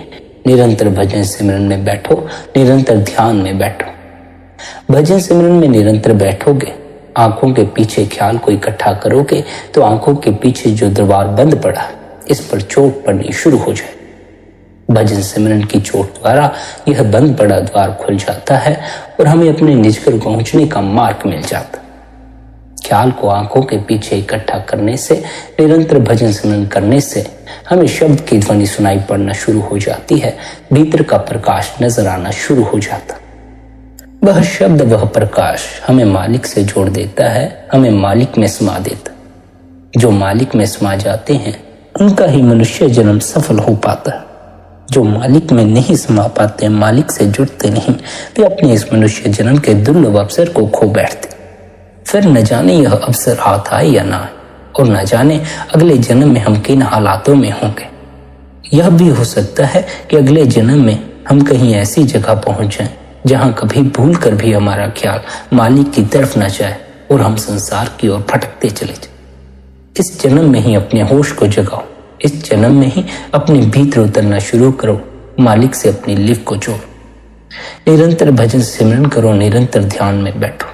निरंतर भजन सिमरन में बैठो, निरंतर ध्यान में बैठो। भजन सिमरन में निरंतर बैठोगे, आंखों के पीछे ख्याल को इकट्ठा करोगे तो आंखों के पीछे जो दरबार बंद पड़ा इस पर चोट पड़नी शुरू हो जाए। भजन सिमरन की चोट द्वारा यह बंद पड़ा द्वार खुल जाता है और हमें अपने निज पर पहुंचने का मार्ग मिल जाता। ख्याल को आंखों के पीछे इकट्ठा करने से, निरंतर भजन सिमरन करने से हमें शब्द की ध्वनि सुनाई पड़ना शुरू हो जाती है, भीतर का प्रकाश नजर आना शुरू हो जाता। वह शब्द, वह प्रकाश हमें मालिक से जोड़ देता है, हमें मालिक में समा देता। जो मालिक में समा जाते हैं उनका ही मनुष्य जन्म सफल हो पाता है। जो मालिक में नहीं समा पाते, मालिक से जुड़ते नहीं, वे अपने इस मनुष्य जन्म के दुर्लभ अवसर को खो बैठते। फिर न जाने यह अवसर हाथ आए या ना आए, और न जाने अगले जन्म में हम किन हालातों में होंगे। यह भी हो सकता है कि अगले जन्म में हम कहीं ऐसी जगह पहुंच जाएं जहां कभी भूल कर भी हमारा ख्याल मालिक की तरफ न जाए और हम संसार की ओर भटकते चले जाए। इस जन्म में ही अपने होश को जगाओ, इस जन्म में ही अपने भीतर उतरना शुरू करो, मालिक से अपनी लिफ्ट को जोड़ो। निरंतर भजन सिमरन करो, निरंतर ध्यान में बैठो।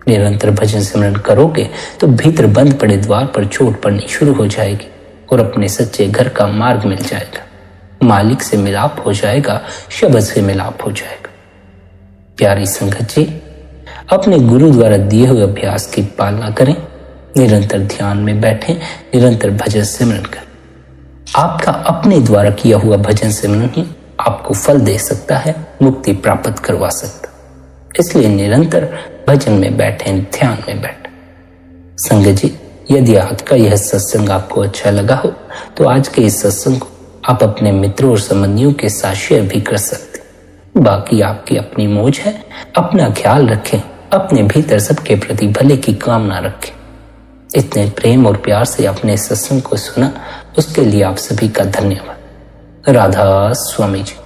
निरंतर भजन सिमरन करोगे तो भीतर बंद पड़े द्वार पर चोट पड़नी शुरू हो जाएगी और अपने सच्चे घर का मार्ग मिल जाएगा। मालिक से मिलाप हो जाएगा, शब्द से मिलाप हो जाएगा। प्यारी संगत जी, अपने गुरु द्वारा दिए हुए अभ्यास की पालना करें, निरंतर ध्यान में बैठें, निरंतर भजन सिमरन करें। आपका अपने द्वारा किया हुआ भजन सिमरन ही आपको फल दे सकता है, मुक्ति प्राप्त करवा सकता। इसलिए निरंतर भजन में बैठें, ध्यान में बैठें। संगत जी, यदि आज का यह सत्संग आपको अच्छा लगा हो तो आज के इस सत्संग को आप अपने मित्रों और संबंधियों के साथ शेयर भी कर सकते। बाकी आपकी अपनी मौज है। अपना ख्याल रखें, अपने भीतर सबके प्रति भले की कामना रखें। इतने प्रेम और प्यार से अपने सत्संग को सुना, उसके लिए आप सभी का धन्यवाद। राधा स्वामी जी।